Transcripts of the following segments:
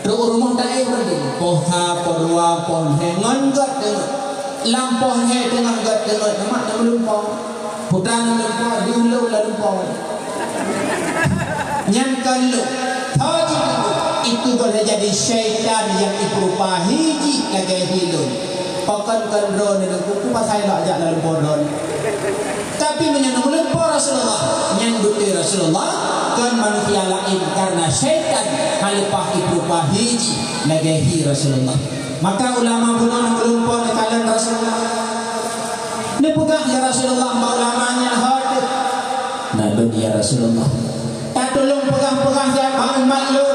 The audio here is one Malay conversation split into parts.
rumah tak berdin poh tha poh dua poh he ngon gat lampoh he dengan gat dengan mak tak lumpang putan lumpang diulau la lumpang nyangkan lu tadi itu boleh jadi syaitan yang berupa hiji lagi hilun pakan kandron itu kuku pasai nak ajak dalam bonon tapi menyenang lumpang Rasulullah nyangguti Rasulullah kan manusia lain karena syaitan halipah berupa hiji lagi hi Rasulullah maka ulama bunon lumpang kalian Rasulullah ni pegang ya Rasulullah ulamanya hadir nah ya Rasulullah tak tolong pegang-pegang siapa umat lu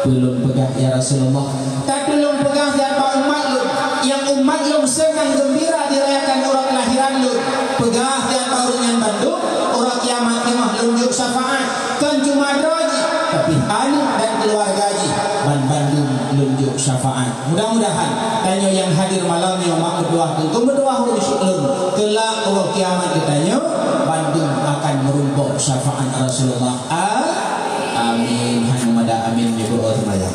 belum pegang ya Rasulullah tak tolong pegang siapa umat lu yang umat lu senang gembira dirayakan orang kelahiran lu pegang siapa orang yang bandung orang kiamat kemah lunjuk syafaat kan cuma droji tapi anu dan keluarga ji Bandung lunjuk syafaat mudah-mudahan tanya yang hadir malam yang mak berdoa tunggu berdoa urus ulun kelak Allah kiamat ditanya Bandung akan merumpuk syafaat Rasulullah amin hanumada amin ya berormaya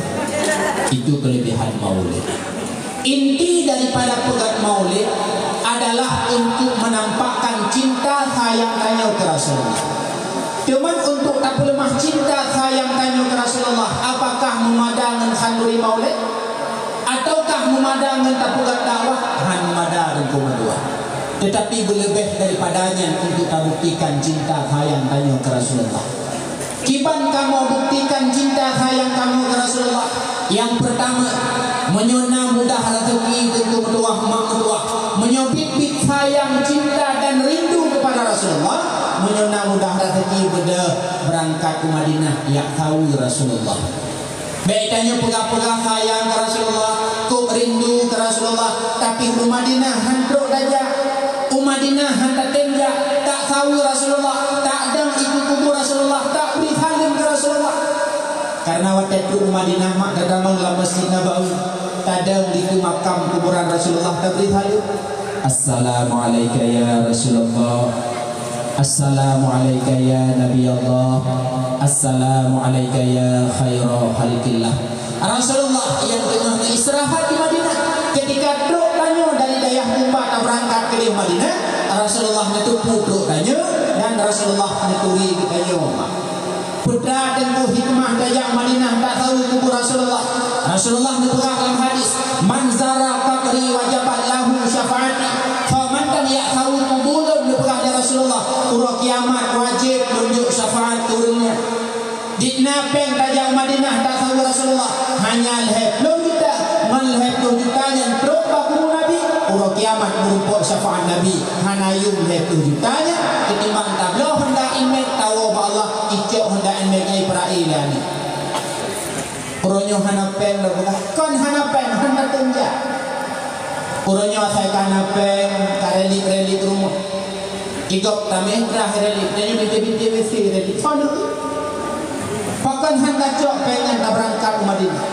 itu kelebihan maulid inti daripada pegat maulid adalah untuk menampakkan cinta sayang tanya ke Rasulullah cuman untuk tak lemah cinta sayang tanya ke Rasulullah apakah memadang khanduri maulid ataukah memadang tak pegat dakwah hanumada dan kumedua tetapi berlebih daripadanya untuk buktikan cinta sayang tanya ke Rasulullah. Kiban kamu buktikan cinta sayang kamu ke Rasulullah? Yang pertama, menyona mudah rezeki tentu berdoa mak berdoa, menyobit sayang cinta dan rindu kepada Rasulullah, menyona mudah rezeki berangkat ke Madinah ya tahu Rasulullah. Baiknya pegang-pegang sayang ke Rasulullah, kau rindu ke Rasulullah, tapi ke Madinah handuk saja. Madinah hendak tenja tak tahu Rasulullah tak ada ikut kubur Rasulullah tak beri salim ke Rasulullah karena waktu itu Madinah mak datang dalam Masjid Nabawi tak ada di makam kuburan Rasulullah tak beri salim Assalamualaikum ya Rasulullah Assalamualaikum ya Nabi Allah Assalamualaikum ya khairul khalqillah Rasulullah yang tengah istirahat di Madinah ketika duduk tanya dari dayah Kumbah tak berangkat ke Madinah Rasulullah itu puduk tanya dan Rasulullah neturi tanya putra dan hikmah dayah Madinah tak tahu kubur Rasulullah Rasulullah neturi dalam hadis manzara qabri wajabat lahu syafaati faman kan ya tahu kubulun neturi Rasulullah urut kiamat wajib menunjuk syafaat turunnya Dikna peng dayah Madinah tak tahu Rasulullah hanya lehep belum kita melehep tunjukannya teruk bakul Nabi urut kiamat merupakan syafaat Nabi hanayum lehep tunjukannya ketimbang tabloh hendak imek tahu bahwa Allah icok hendak imeknya perailan urutnya hanapeng kan hanapeng hendak tunjuk urutnya saya hanapeng karelik rumah ikut tamih terakhir relik dan binti-binti mesti relik bahkan hendak jok pengen tak berangkat ke Madinah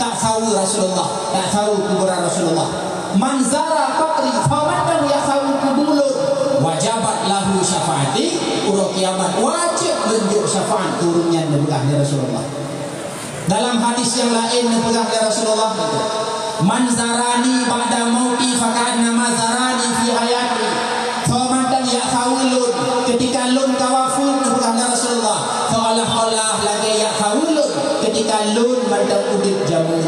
tak tahu Rasulullah tak tahu kuburan Rasulullah manzara fakri fawadan ya tahu kubulun wajabat lahu syafaati urut kiamat wajib menunjuk syafaat turunnya dari Rasulullah dalam hadis yang lain dipegang dari Rasulullah itu manzarani ba'da mauti faka'anna mazarani fi hayati fawadan ya tahu lun ketika lun kawafun dipegang dari Rasulullah seolah-olah lagi ya kawulun ketika lun mandang udip jamun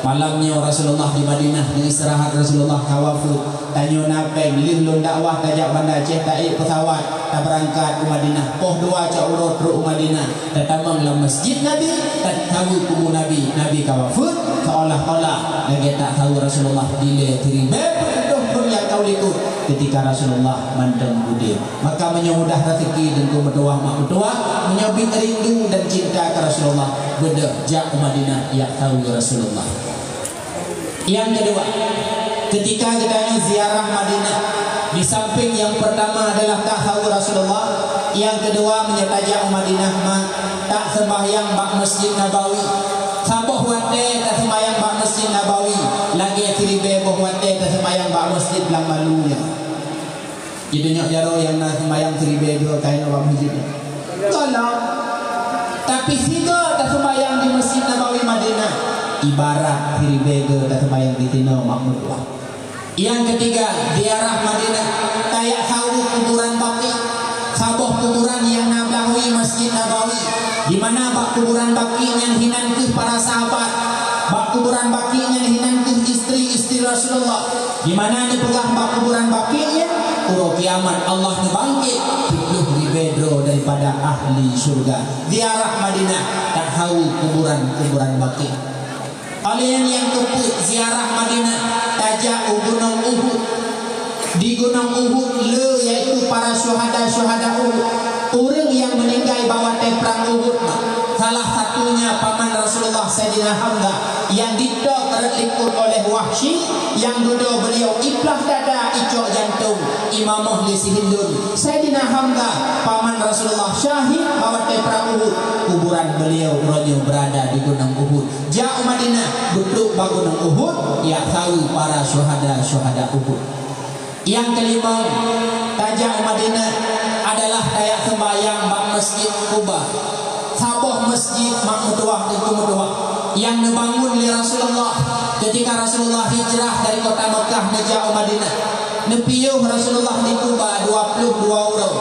malamnya Rasulullah di Madinah di istirahat Rasulullah kawafut tanya napeng lun dakwah tajak bandar Aceh taik pesawat tak berangkat ke Madinah poh dua cak urut ke Madinah datang dalam masjid Nabi tak tahu kubur Nabi kawafut seolah-olah lagi tak tahu Rasulullah dile teribe pun yang kau ikut ketika Rasulullah mandang udip maka menyemudah rezeki dan berdoa mak berdoa menyobit rindu dan cinta ke Rasulullah beda jak Madinah ya tahu Rasulullah. Yang kedua ketika kita ziarah Madinah di samping yang pertama adalah tak tahu Rasulullah yang kedua menyertai Madinah mak tak sembahyang bak Masjid Nabawi saboh wate tak sembahyang bak Masjid Nabawi lagi tiribe boh wate tak sembahyang bak Masjid Belang Malunya jadi nyak jaro yang nak sembahyang tiribe dua kain bak masjid kalau tapi siga tak sembahyang di Masjid Nabawi ibarat hiribega dan sembahyang di tino makmur. Yang ketiga, ziarah Madinah, tayak tahu kuburan baki, saboh kuburan yang nabawi Masjid Nabawi, di mana bak kuburan baki yang hinan ke para sahabat, bak kuburan baki yang hinan ke istri-istri Rasulullah, di mana dipegang bak kuburan baki uro kiamat Allah ngebangkit 70 bedro daripada ahli surga. Ziarah Madinah, tak tahu kuburan baki. Kalian yang keput ziarah Madinah, tajak Gunung Uhud. Di Gunung Uhud le yaitu para syuhada Uhud, orang yang meninggal bawah perang Uhud. Salah satunya paman Rasulullah Sayyidina Hamzah yang didok terlikur oleh Wahsy, yang duduk beliau iplah dada icok jantung imamah li sihindun. Sayyidina Hamzah paman Rasulullah syahid bawah perang Uhud, kuburan beliau ronyo berada di Gunung Uhud. Jauh Madinah duduk di Gunung Uhud, ya tahu para syuhada Uhud. Yang kelima, tajak Madinah adalah tayak sembahyang bak Masjid Quba. Saboh masjid makmutuah dan kumutuah yang dibangun oleh Rasulullah ketika Rasulullah hijrah dari kota Mekah menuju Madinah. Nepiyuh Rasulullah di Quba 22 orang.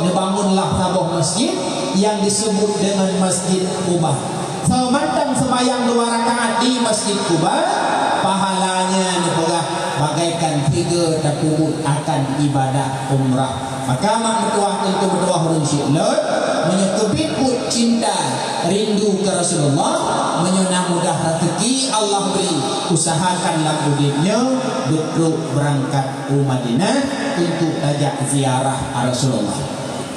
Dibangunlah saboh masjid yang disebut dengan Masjid Quba. Semantang sembahyang 2 rakaat di Masjid Quba, pahalanya dipegah bagaikan 3 tahun akan ibadah umrah. Maka makmutuah tentu berdoa hurun syi'lat menyekebit put cinta rindu ke Rasulullah, menyonah mudah rezeki Allah beri, usahakanlah udipnya duduk berangkat ke Madinah untuk tajak ziarah Rasulullah.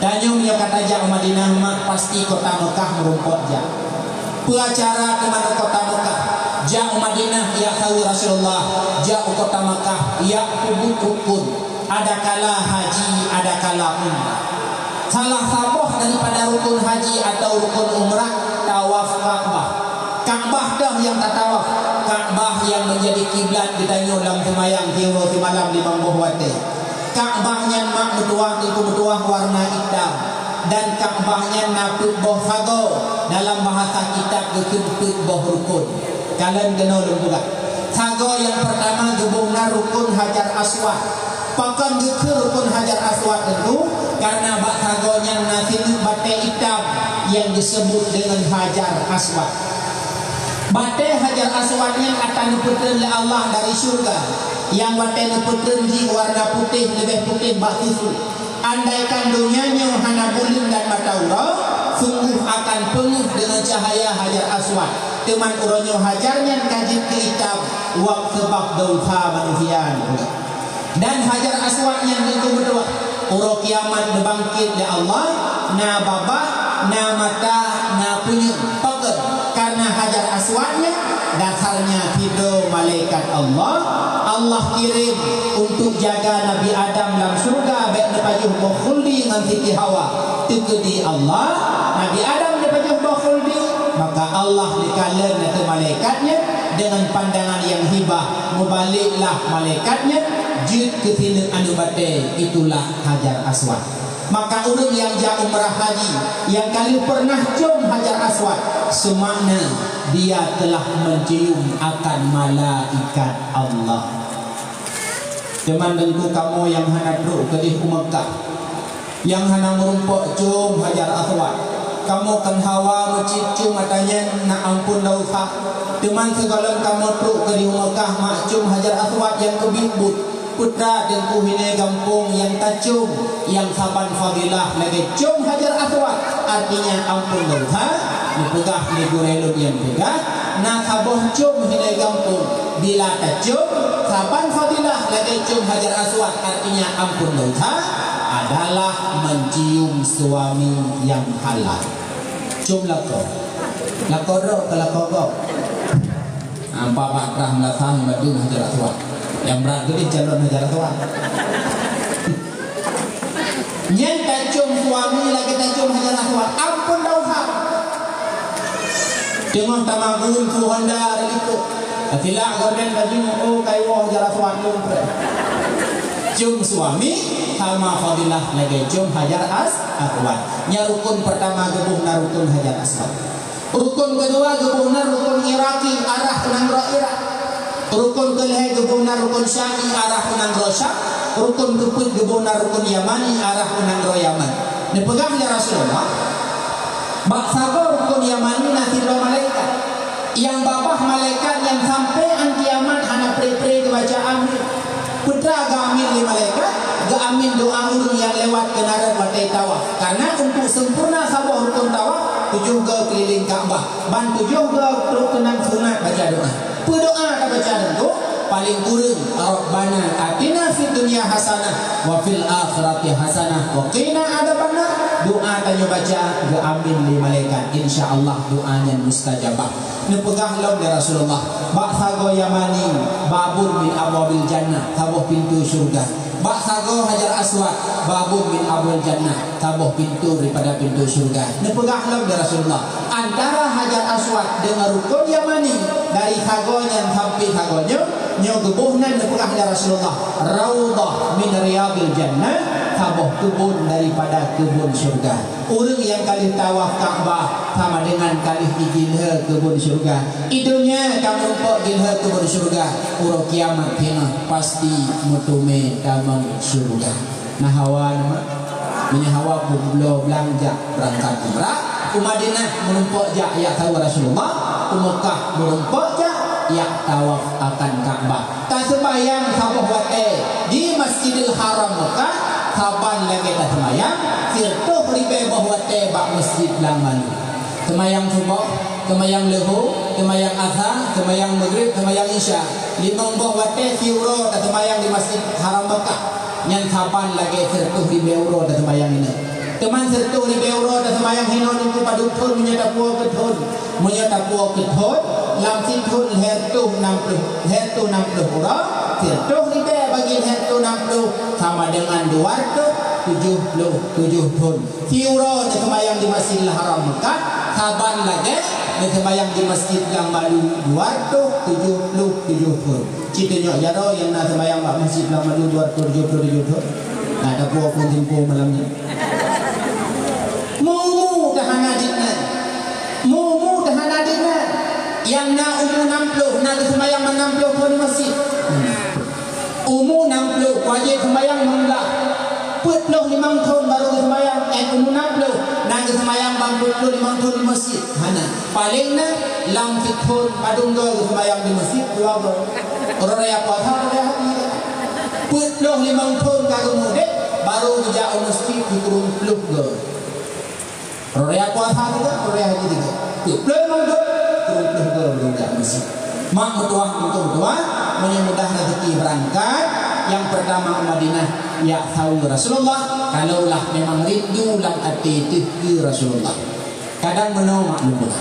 Tanya menyokat tajak Madinah mak pasti kota Mekah merumput jak pelacara ke mana kota Mekah. Jak Madinah ya tahu Rasulullah, jak kota Mekah ya rukun. Ada kala haji, ada kala umrah. Salah saboh daripada rukun haji atau rukun umrah tawaf Ka'bah. Ka'bah dah yang tak tawaf. Ka'bah yang menjadi kiblat ditanya dalam semayang tiwa malam di Bangbuh Wate. Ka'bahnya mak bertuah itu bertuah warna hitam, dan Ka'bahnya naput boh sago dalam bahasa kitab gekemput boh rukun. Kalian kenal juga. Sago yang pertama gebungna rukun Hajar Aswad. Pakan ke rukun Hajar Aswad itu karena bak sagonya nasi batai hitam yang disebut dengan Hajar Aswad. Batai Hajar Aswadnya akan diputren oleh Allah dari surga. Yang batai diputren di warna putih, lebih putih bak susu. Andaikan dunianya hana bulan dan mataura, sungguh akan penuh dengan cahaya Hajar Aswad. Teman uronyo hajarnya kajit ke hitam wak sebab dosa manusia. Dan Hajar Aswad yang itu berdoa uro kiamat dibangkit oleh Allah, na babah, na mata, na punya pakai. Karena Hajar Aswadnya dasarnya tidur malaikat Allah. Allah kirim untuk jaga Nabi Adam dalam surga baik depajuh bakhuldi dengan Siti Hawa. Tukedi Allah Nabi Adam depajuh bakhuldi, maka Allah dikalen ke malaikatnya dengan pandangan yang hibah, membaliklah malaikatnya jid ke sini anu bate, itulah Hajar Aswad. Maka orang yang jauh umrah haji yang kali pernah cium Hajar Aswad, semakna dia telah mencium akan malaikat Allah. Teman tentu kamu yang hendak duduk ke di Mekah, yang hendak merumpuk cium Hajar Aswad, kamu kan hawa mencium matanya nak ampun dosa. Teman segala kamu duduk ke di Mekah mak cium Hajar Aswad yang kebibut. Putra dan kuhine gampung yang tacung yang saban fadilah lagi cium Hajar Aswad, artinya ampun dosa. Dipegah ni gurelun yang pegah nak kaboh cium hine gampung bila tacung saban fadilah lagi cium Hajar Aswad, artinya ampun dosa adalah mencium suami yang halal. Cium lako roh ke lako gok nampak bakrah melatang badu Hajar Aswad yang berat gede calon Hajar Aswad. Nyen tajum suami lagi tajum Hajar Aswad, ampun dosa. Tengok tamagun su Honda itu. Atila gorden baju oh kayu Hajar Aswad lumpur. Cium suami sama fadilah lagi cium Hajar Aswad. Nya rukun pertama gebuhna rukun Hajar Aswad. Rukun kedua gebuhna rukun Iraki arah Irak. Rukun kelih gebunar rukun Syami arah kunang Rosyam, rukun keput gebunar rukun Yamani arah kunang ro Yaman. Dipegang oleh Rasulullah. Baksago rukun Yamani nanti dua malaikat. Yang babah malaikat yang sampai an kiamat anak pre-pre dibaca amin. Putra ga amin di malaikat, ga amin doa urung yang lewat ke narat watai tawaf. Karena untuk sempurna sabah rukun tawaf, tujuh ga keliling Ka'bah, ban tujuh ga rukunan sunat baca doa. Berdoa tak baca doa paling kurang Rabbana atina fid dunya hasanah wa fil akhirati hasanah wa qina adzabannar. Doa tanya baca ga amin di malaikat, insyaallah doanya mustajabah. Nepegah laum dari Rasulullah. Baksago Yamani babun min abwabil jannah, tabuh pintu surga. Baksago Hajar Aswad babun min abwabil jannah, tabuh pintu daripada pintu surga. Nepegah laum dari Rasulullah. Antara Hajar Aswad dengan rukun Yamani dari sagonya sampai sagonya nyo gebuhnan nepegah dari Rasulullah. Raudhah min riyadil jannah, tabuh kebun daripada kebun surga. Orang yang kali tawaf Ka'bah sama dengan kali gilha kebun surga. Idunya kamu pok gilha kebun surga. Uro kiamat hina pasti mutume damang surga. Nah hawa nama menyahawa bulo belanja berangkat umrah. Madinah menumpuk jak ya tahu Rasulullah. Mekah menumpuk jak ya tawaf akan Ka'bah. Tak sembahyang sabah wate di Masjidil Haram Mekah. Saban lagi tak semayang, sirtuh ribe bahwa tebak masjid laman. Semayang subuh, semayang lehu, semayang asar, semayang maghrib, semayang isya. Limang bahwa teh siuro tak semayang di Masjid Haram Mekah. Yang saban lagi sirtuh ribe euro tak semayang ini. Teman sirtuh ribe euro tak semayang hinon itu padutun menyata puak ketun, lam situn hertuh 60 euro. Sirtuh ribe bagi hertuh 60 sama dengan 277 ton. Euro nak sembahyang di Masjidil Haram Mekah, saban lagi nak sembahyang di Masjid yang baru 277 ton. Citanya jaro yang nak sembahyang di Masjid yang baru 277 ton. Nah, ada puak pun tempoh malam ni. Mumu tahan adiknya. Yang nak umur 60 nak sembahyang 60 ton di masjid. Umur 60 wajib sembahyang 16. Putloh 5 tahun baru sembahyang. Umur 60 nak sembahyang 45 tahun di masjid. Mana? Paling nak lam tahun padung do sembahyang di masjid dua baru. Orang yang puasa dia hati. Putloh 5 tahun kagum mudik baru kerja masjid di kurung peluk do. Orang yang puasa juga, orang yang haji juga. Putloh 5 tahun kurung peluk do belum kerja masjid. Mak mutuah menyemudah rezeki berangkat. Yang pertama Madinah ya tahu Rasulullah. Kalaulah memang rindu lang hati itu ke Rasulullah. Kadang menolak lupa.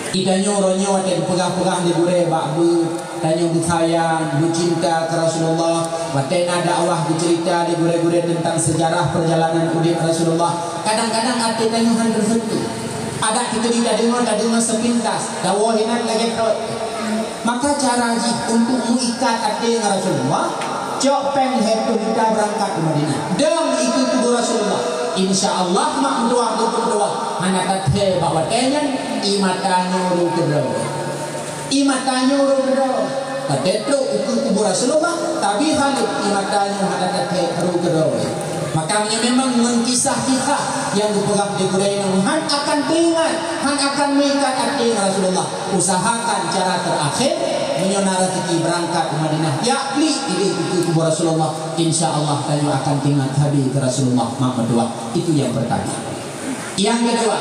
Kita nyuruhnya dan pegah-pegah di gure bakbu, tanya sayang, cinta ke Rasulullah. Watena dakwah bercerita di gure-gure tentang sejarah perjalanan hidup Rasulullah. Kadang-kadang hati tanyuhan tersentuh. Ada kita tidak dengar sepintas. Dawahinan lagi terus. Maka cara untuk mengikat hati dengan Rasulullah, cok peng hetu kita berangkat ke Madinah. Dan ikut kubur Rasulullah. InsyaAllah mak doa. Anak kata bahawa tenyan imatanya uru kedua. Kata itu ikut kubur Rasulullah. Tapi halid imatanya anak kata uru kedua. Makanya memang mengkisah-kisah yang dipegang di budaya Han akan teringat, Han akan mengikat hati Rasulullah. Usahakan cara terakhir menyona rezeki berangkat ke Madinah. Yakni ini itu kubur Rasulullah. InsyaAllah kamu akan ingat habis ke Rasulullah Muhammad II. Itu yang pertama. Yang kedua,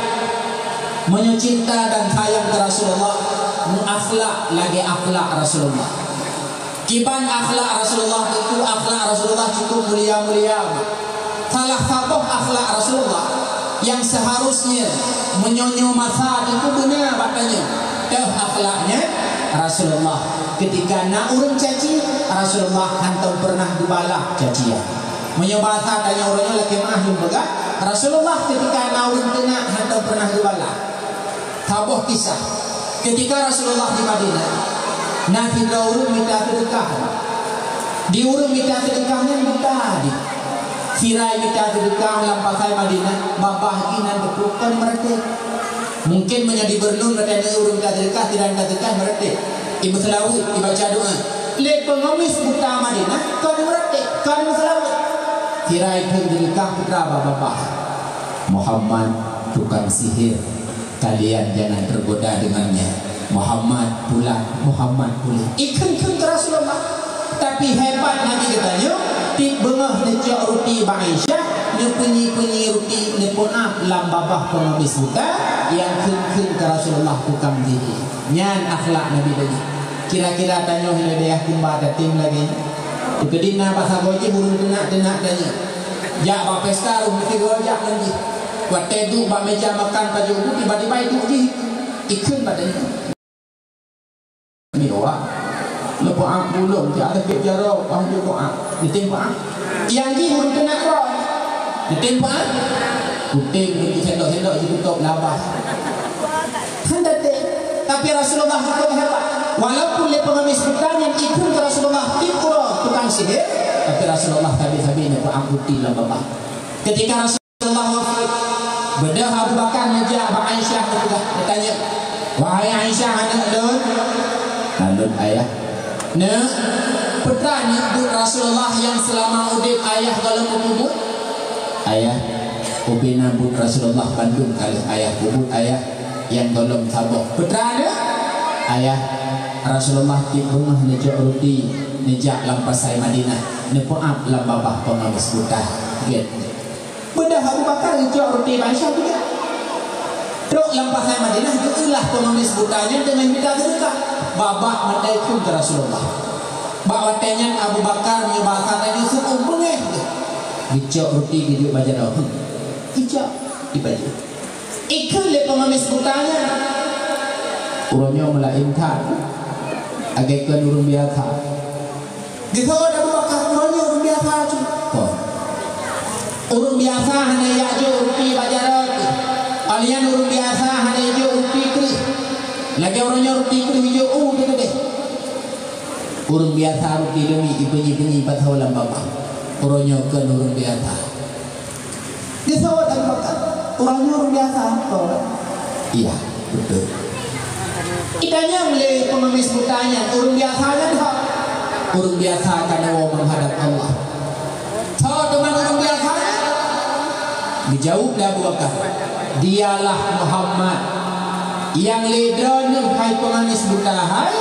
mencinta dan sayang ke Rasulullah, mengakhlak lagi akhlak Rasulullah. Kiban akhlak Rasulullah itu akhlak Rasulullah cukup mulia-mulia. Salah satu akhlak Rasulullah yang seharusnya menyonyo masa itu benar batanya. Akhlaknya Rasulullah ketika nak urang caci, Rasulullah hantam pernah dibalak cacian. Menyobata tanya orangnya lagi mah yang begat. Rasulullah ketika nak urang kena hantam pernah dibalak. Tabuh kisah ketika Rasulullah di Madinah, nak kita urang minta sedekah. Di urang minta sedekahnya minta di sirai minta sedekah lampasai Madinah, babahinan berpukan mereka. Mungkin menjadi bernun mereka urung minta sedekah tidak minta sedekah mereka. Ibu selawut dibaca doa. Le pengemis buta Madinah kau berarti kau selawut. Kira itu delikah putra bapak Muhammad tukang sihir, kalian jangan tergoda dengannya. Muhammad pulang, Muhammad pulang. Ikan ke Rasulullah. Tapi hebat Nabi katanya, ti bengah necak roti Aisyah, ne penyi roti ne ponap lam babah pengemis buta yang kun ke Rasulullah tukang sihir. Nyan akhlak Nabi tadi. Kira-kira tanya hidayah kumba dating lagi. Kedina bahasa goje burung tenak tanya. Ya ba pesta rumah tiga jak lagi. Waktu itu ba meja makan baju tiba-tiba itu ikun badannya. Ni doa. Lepo ang bulong ti ada ke jaro ang doa. Ditimpa. Yang di burung tenak ro. Ditimpa. Kuting di sendok-sendok ditutup labas. Handate. Tapi Rasulullah cukup hebat. Walaupun le pengemis bukan yang ikut ke Rasulullah tikuro tukang sihir, tapi Rasulullah tabi-tabi ni angkuti lah bapak. Ketika Rasulullah wafat, bedah Abu Bakar ngejak Abang Aisyah juga bertanya, wahai Aisyah anak lun, alun ayah, ne putra nyebut Rasulullah yang selama udip ayah dalam kubur, ayah, ubina but Rasulullah Bandung kali ayah kubur ayah yang tolong tabok putra ne, ayah. Rasulullah di rumah nejak roti nejak lampasai Madinah nepoap lambabah pengawas buta gitu. Bedah Abu Bakar nejak roti Aisyah juga. Terus lampasai Madinah itulah pengawas butanya dengan minta sedekah. Babak matai pun ke Rasulullah. Bawa tanya Abu Bakar menyebabkan tadi suku bengeh. Nejak roti gitu baca doa. Nejak dibaca. Ikut le pengawas butanya. Urangnya melainkan. Agakkan urung biasa. Gitu ada Bakar urangnya urung biasa tu. Urung biasa hanya ya jo rupi bajaran. Kalian urung biasa hanya jo rupi kri. Lagi orangnya rupi kri jo gitu deh. Urung biasa rupi demi ibu-ibu patah ulam bapak. Urangnya kan urung biasa. Gitu ada Bakar urangnya urung biasa. Iya betul. Itanya oleh pengemis butanya, urung biasanya dah. Urung biasa karena mau menghadap Allah. Tahu teman urung biasanya? Dijawab dah Abu Bakar. Dialah Muhammad yang ledon hai pengemis buta hai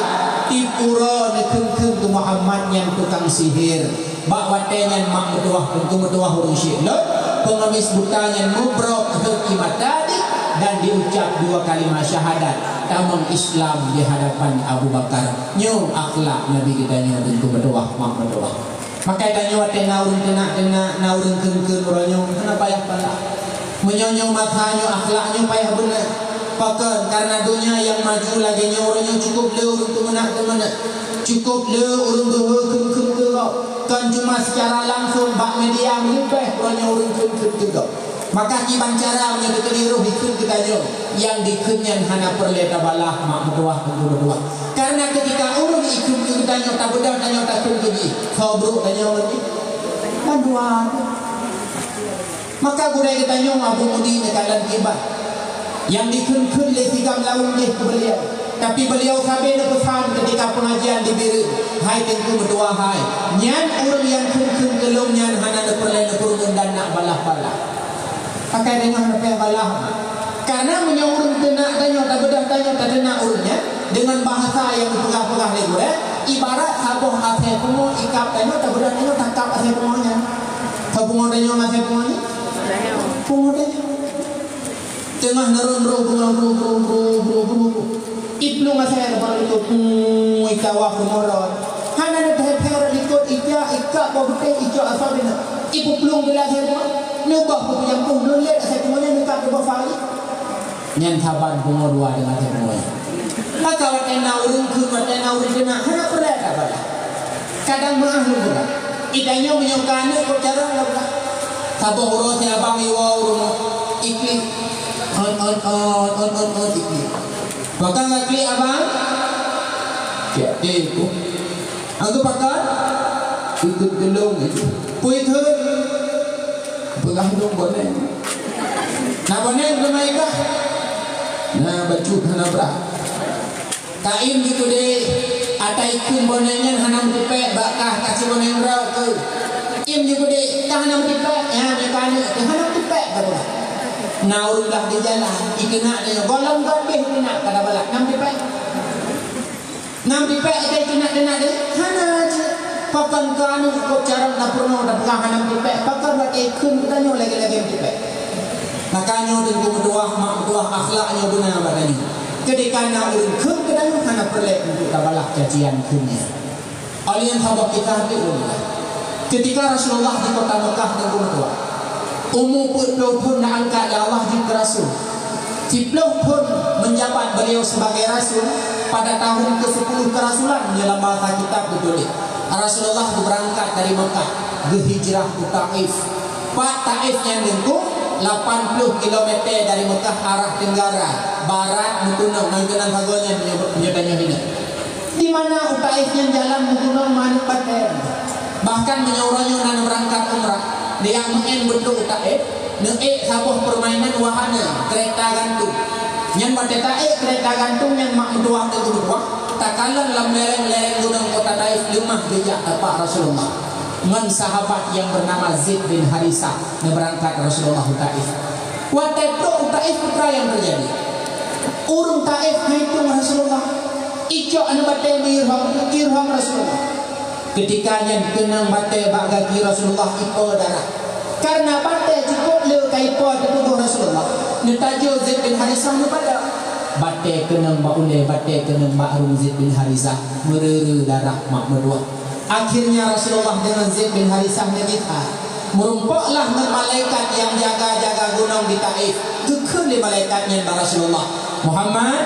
tipura nekeng ke Muhammad yang tukang sihir. Bak watenya mak berdoa urung syilot. Pengemis butanya mubrok hakimat tadi dan diucap 2 kalimat syahadat. Tamang Islam di hadapan Abu Bakar. Nyo akhlak Nabi kita nyo tentu berdoa, mak berdoa. Maka kita nyo ate naurun naurun keun ronyo. Kenapa payah pala? Menyonyo matanya akhlaknya payah benar. Pakan karena dunia yang maju lagi nyo ronyo cukup le urun tu menak. Cukup le urun tu keun kan cuma secara langsung bak media lebih ronyo urun keun. Maka kiban cara menyebutkan ikut kita yang dikenyan hana perleta balah mak berdoa. Karena ketika urung ikut kita tak bedah tanya tak kunci. Khobruk tanya lagi. Berdoa. Maka budaya kita Abu Mudi nekalan kibat. Yang dikun le tikam laung ke beliau. Tapi beliau sabe pesan ketika pengajian diberi. Hai tentu berdoa hai. Nyan urung yang kun gelum nyan hana perleta kurung dan nak balah-balah. Pakai dengan apa balah. Karena menyurung tenak tanya tak bedah tanya tak tenak urutnya dengan bahasa yang pegah-pegah lego ibarat sabuh asal kumo ikap tanya tak bedah tanya tangkap asal kumonya. Kumo tanya asal kumonya. Kumo tanya. Tengah nerun bro. Iplung asal baru itu ikawah kumoron. Hana ada ter ikut ikak bote ikak asal dina. Ibu plung bila asal kumo. Nubah pun yang pun lihat saya kemudian dekat ke bawah nyan saban bungo dua dengan semuanya. Maka waten naurun kena hana perlah kabar. Kadang maaf juga. Idanya menyokane kok cara apa? Sabo horo si abang iwa urumo ikli on ikli. Bahkan ikli abang ya itu. Aku pakar ikut gelung itu. Puit pegang dong bonen. Nah bonen bermain kah? Nah baju hana berat. Kain gitu deh. atai kun bonengan hanam tipe bakah kasih boneng rau ke im juga dek hanam tipe ya mekani hanam tipe baru naurlah di jalan ikena dia golong gabeh kena kada balak nam tipe atai kena dia hana je pakan kanu ko cara dapurno dapur hanam tipe pakan bakai kun kita lagi tipe makanya dengan berdoa mak berdoa akhlaknya benar badannya ketika nak urun kun kedai hana perlek untuk tabalak cacian kunnya oleh yang sahabat kita diulah ketika Rasulullah di kota Mekah dengan berdoa umur pun nak angkat ya Allah di Rasul Ciploh pun menjabat beliau sebagai Rasul pada tahun ke-10 kerasulan dalam bahasa kitab ditulis Rasulullah berangkat dari Mekah berhijrah ke Taif Taif yang lengkung 80 km dari Mekah arah tenggara barat mutunong nangkenan hagonya menyebutnya ini di mana Taifnya jalan mutunong manfaat bahkan menyuruhnya nan berangkat umrah dia mengen bentuk Taif neek sabuh permainan wahana kereta gantung yang pada Taif kereta gantung yang mak menduang ke gunung tak kalah dalam lereng-lereng gunung kota Taif lemah jejak tapak Rasulullah dengan sahabat yang bernama Zaid bin Harisah yang berangkat Rasulullah Taif. Waktu itu Taif putra yang terjadi. Urung Taif hitung Rasulullah. Ijo anu bate kirham Rasulullah. Ketika yang kenang bate bagagi Rasulullah ipo darah. Karena bate cukup le kaipo tubuh Rasulullah. Netajo Zaid bin Harisah nu pada bate kenang baule bate kenang ba'rum Zaid bin Harisah mereru darah mak medua. Akhirnya Rasulullah dengan Zaid bin Harisah menikah. Merumpaklah dengan malaikat yang jaga-jaga gunung di Taif. Kekal di malaikatnya Rasulullah Muhammad.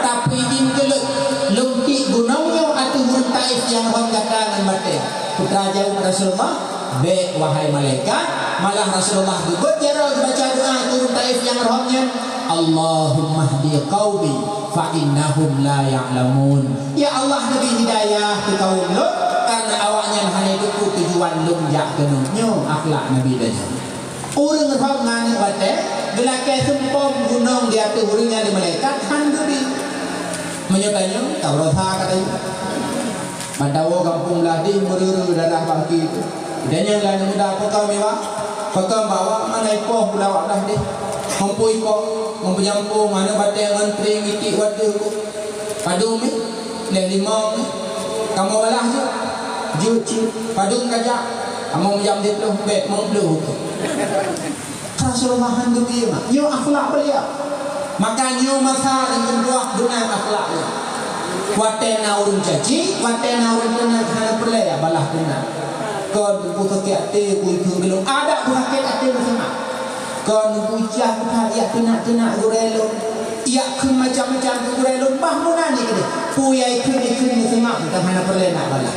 Tapi dinkeluk lumpik gunungnya atau gunung Taif yang orang katakan mati. Putra jauh Rasulullah. Baik wahai malaikat. Malah Rasulullah dubut jara baca doa gunung Taif yang rohnya. Allahumma hdi qaumi fa innahum la ya'lamun. Ya Allah nabi hidayah ke kaum Lut karena awaknya hanya itu tujuan lunjak genungnya akhlak nabi dah. Urang roh ngani bate gelake sempom gunung di atas urangnya di malaikat handuri. Menyatanya Taurata katanya. Mandawo kampung ladi meruru darah bangki itu. Dan yang lain muda pakam mewah. Pakam bawa mana ipoh bulawak dah deh. Mampu ipoh mempenyampu mana batai ngantri ngiti wadu padung ni le limau ni kamu balah je juci padung kajak kamu menjam dia peluh bet mengpeluh Rasulullah handu dia yo akhlak beliau makanya masa dengan dua guna akhlaknya watena urun caci watena urun kena hana perle ya balah kena kau sakit hati belum ada sakit hati bersama kau bujah ya kena gurelo ya kun macam-macam gurelo bahmunan ni kene puyai kun ni semak kita hana perle nak balah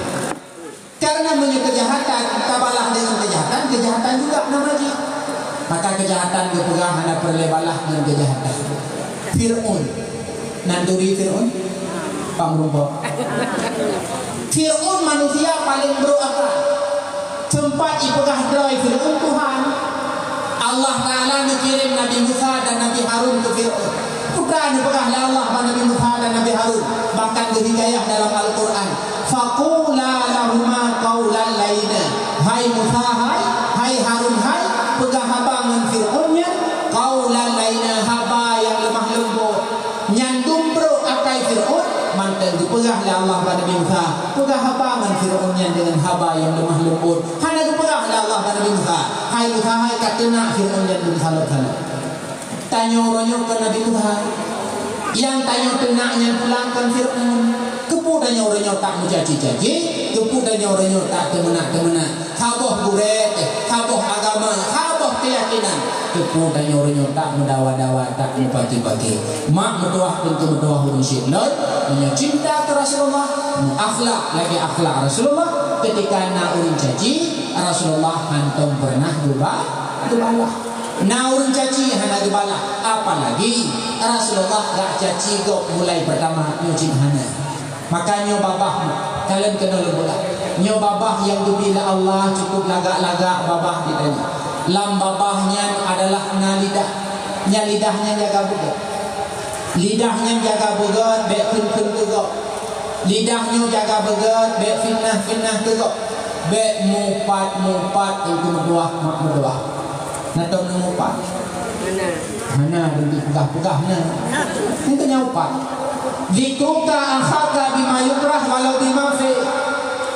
karena punya kejahatan kabalah dengan kejahatan juga namanya maka kejahatan dipegang hana perle balah dengan kejahatan Fir'aun nanduri Fir'aun pamrumpa Fir'aun manusia paling berakal tempat ipegah drai Fir'aun Tuhan Allah Ta'ala mengirim Nabi Musa dan Nabi Harun ke Fir'aun. Bukan dipegahlah Allah pada Nabi Musa dan Nabi Harun. Bahkan berhikayah dalam Al-Quran. Faqula lahuma qawlan laina. Hai Musa, hai Harun, hai pegah habangan Fir'aunnya. Qawlan laina haba yang lemah lembut. Nyandum bro akai Fir'aun. Mantan dipegahlah Allah pada Nabi Musa. Pegah habangan Fir'aunnya dengan haba yang lemah lembut. Hanya dipegahlah Allah pada Nabi Musa. Hai Musa, hai katena Fir'aun dan salat-salat. Tanya orangnya ke Nabi Musa. Yang tanya tenaknya pulangkan Fir'aun. Kemudian orangnya tak mencaci-caci. Kemudian orangnya tak temenak-temenak. Haboh buret, haboh agama, haboh keyakinan. Kemudian orangnya tak mendawa-dawa, tak mempati-pati. Mak berdoa tentu berdoa hurun syidlot. Punya cinta ke Rasulullah. Akhlak lagi akhlak Rasulullah. Ketika nak urun caci Rasulullah hantum pernah gebalah. Naurun caci hana gebalah. Apalagi Rasulullah gak caci kok mulai pertama nyuci hana. Makanya babah kalian kena lebulah. Nyo babah yang dibila Allah cukup lagak-lagak babah ditanya. Lam babahnya adalah lidah. Nya lidahnya jaga bugat. Lidahnya jaga bugat, bekun-kun bugat. lidahnya jaga begat, bek fitnah tegak, bek mupat itu berdoa mak berdoa. Natong mupat. Mana bentuk pegah na. Ini kenyaupat. Dikruka akhaka bima yukrah walau bima fi.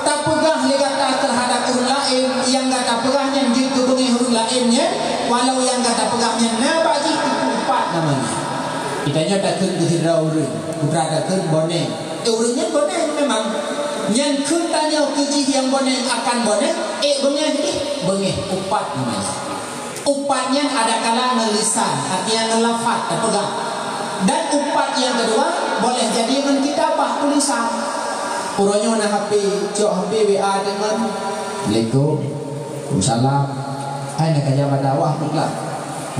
Tak pegah ligata terhadap orang lain yang kata pegahnya jitu bengi orang lainnya walau yang kata pegahnya na bagi empat namanya. Kitanya takkan kehidra orang, beradakan boneng. Orangnya boneng memang. Yang kentanya kejih yang boneng akan boneng. Bengi empat namanya. Upatnya ada kala ngelisan, artinya ngelafat, pegang. Dan upat yang kedua boleh jadi dengan kitabah tulisan. Puronya mana HP, cok HP WA dengan Assalamualaikum, Waalaikumsalam. Hai nak kerja pada awah pula.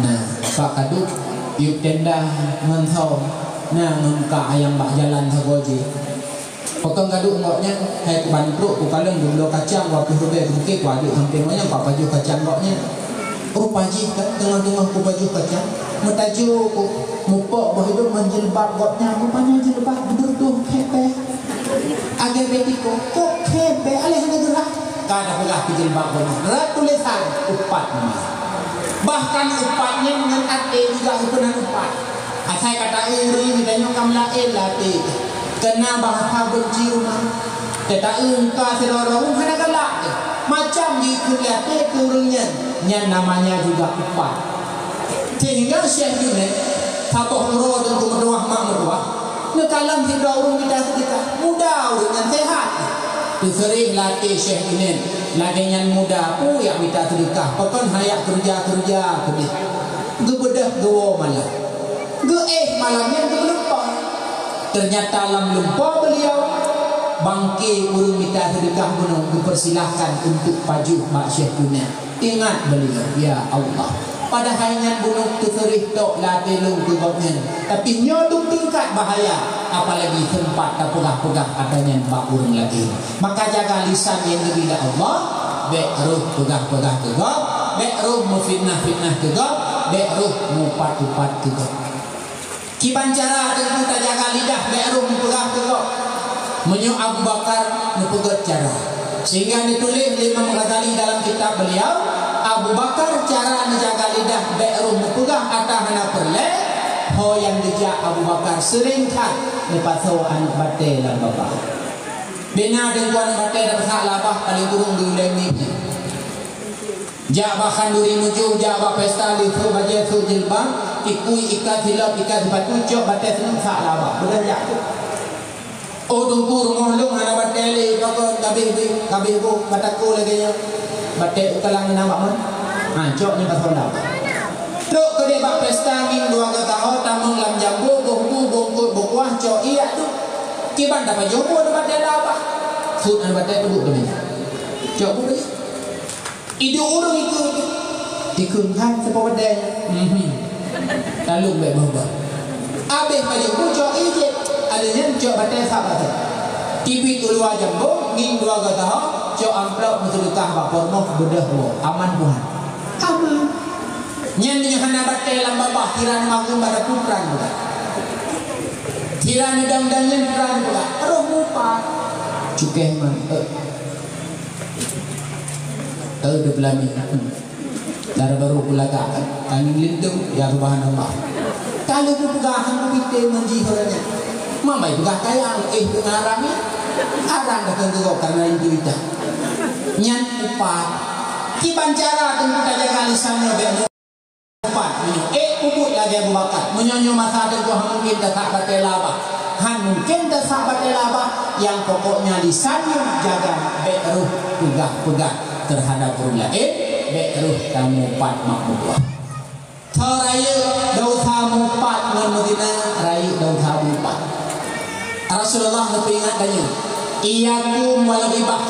Nah, Pak Kaduk, yuk tenda ngentau. Nah, ngengka ayam bak jalan sagoji. Pokok kaduk ngoknya, hai ke bantruk, ku kaleng dulu kacang, waktu rubek bukit, waduk hampir banyak Pak baju kacang ngoknya. Rupaji tengah-tengah ku baju kacang metaju ku mupok berhidup menjilbab gotnya rupanya jilbab bertuh kepe agar betiko kok kepe alih negara kada pelah jilbab gotnya tulisan upat bahkan upatnya dengan ate juga ukuran upat asai kata uri midanya kamlael lati kena bahasa benci rumah kata engka serorong kada galak macam di kuliate kurungnya yang namanya juga upat. Sehingga Syekh Junaid tapoh nuro dan berdoa mak berdoa nekalam hidup orang kita muda dengan sehat. Sering latih Syekh Junaid lagi yang muda pu yang minta sedekah pokon hayak kerja kedih gebedah gewo malam malamnya lupa ternyata lam lupa beliau bangke urung minta sedekah gunung dipersilahkan untuk paju mak Syekh Junaid. Ingat beliau, ya Allah. Pada hanya bunuh keserih tok latih lung kebabnya. Tapi nyoduk tingkat bahaya. Apalagi tempat tak pegah-pegah adanya bak urung lagi. Maka jaga lisan yang bila Allah. Bek ruh pegah-pegah tegak. Bek ruh mufitnah-fitnah tegak. Bek ruh mupat-upat tegak. Kiban cara tentu tak jaga lidah. Bek ruh pegah tegak. Menyu Abu Bakar mepegat cara. Sehingga ditulis Imam Ghazali dalam kitab beliau Abu Bakar cara menjaga lidah be'ruh mupugah atau hana perle ho yang dijak Abu Bakar sering kan lepas ho anak batai dan bapak bina dengan batai dan besar labah paling turun di ulemi jak bahkan duri muju jak bah pesta lifu bajai su jilbang ikui ikat hilap ikat batu jok batai senang sak labah benar jak oh tunggu rumah lu mana batai le pakon kabeh bu bataku lagi nya batai ukalang nama mon jok ni pasal dah dok ke dia bak pesta ngin dua ke tahu tamung lam jambu bongku bongkut bokuah jok iya tu kiban dapat jombo tu batai dah apa sud an batai tu tu ni jok bu ni idu urang ikut kan sepo batai lalu baik bawa abeh pada bu jok ije adanya jok batai sahabat TV tu luar jambu ngin dua ke tahu jok amplop sedekah bak porno bedah bu aman Tuhan aman nyen nya hana batai lam babah tiran magun pada putran bukan tiran dang nyen putran bukan roh mupa cukeh man tahu de belami dar baru kulaga angin lindung ya subhan Allah kalau pegahan kita menjihornya mamai pegah kaya pengarangnya arang datang ke karena itu kita nyan upat kiban cara tentu saja kalisannya be upat puput lagi Abu Bakar menyonyo masa tentu mungkin tak batai labah mungkin tak batai labah yang pokoknya lisannya jaga beruh pegah terhadap orang lain beruh tamu upat makmur raya dausa mupat dengan Madinah raya dausa mupat Rasulullah lebih ingat tanya iyakum walabibah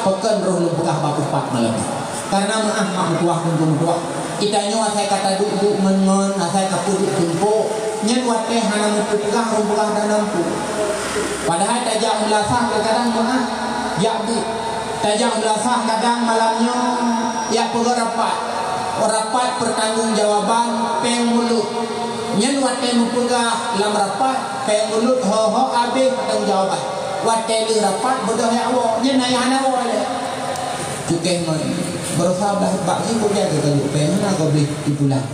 pekan roh lempegah bakupat malam karena maaf makmuah dan kita nyawa saya kata duduk mengon saya kapuduk tumpu nyen wate hana mupegah rumpegah dan nampu padahal tajak belasah kadang maaf ya bu tajak belasah kadang malamnya ya pegah rapat pertanggungjawaban peng mulut nyen wate mupegah lam rapat peng mulut ho abe pertanggungjawaban Watel rapat bodoh ya awak. Nya naik awak le. Cukeh noi. Berusaha bak si punya ke kayu pen nak kau beli di pulang.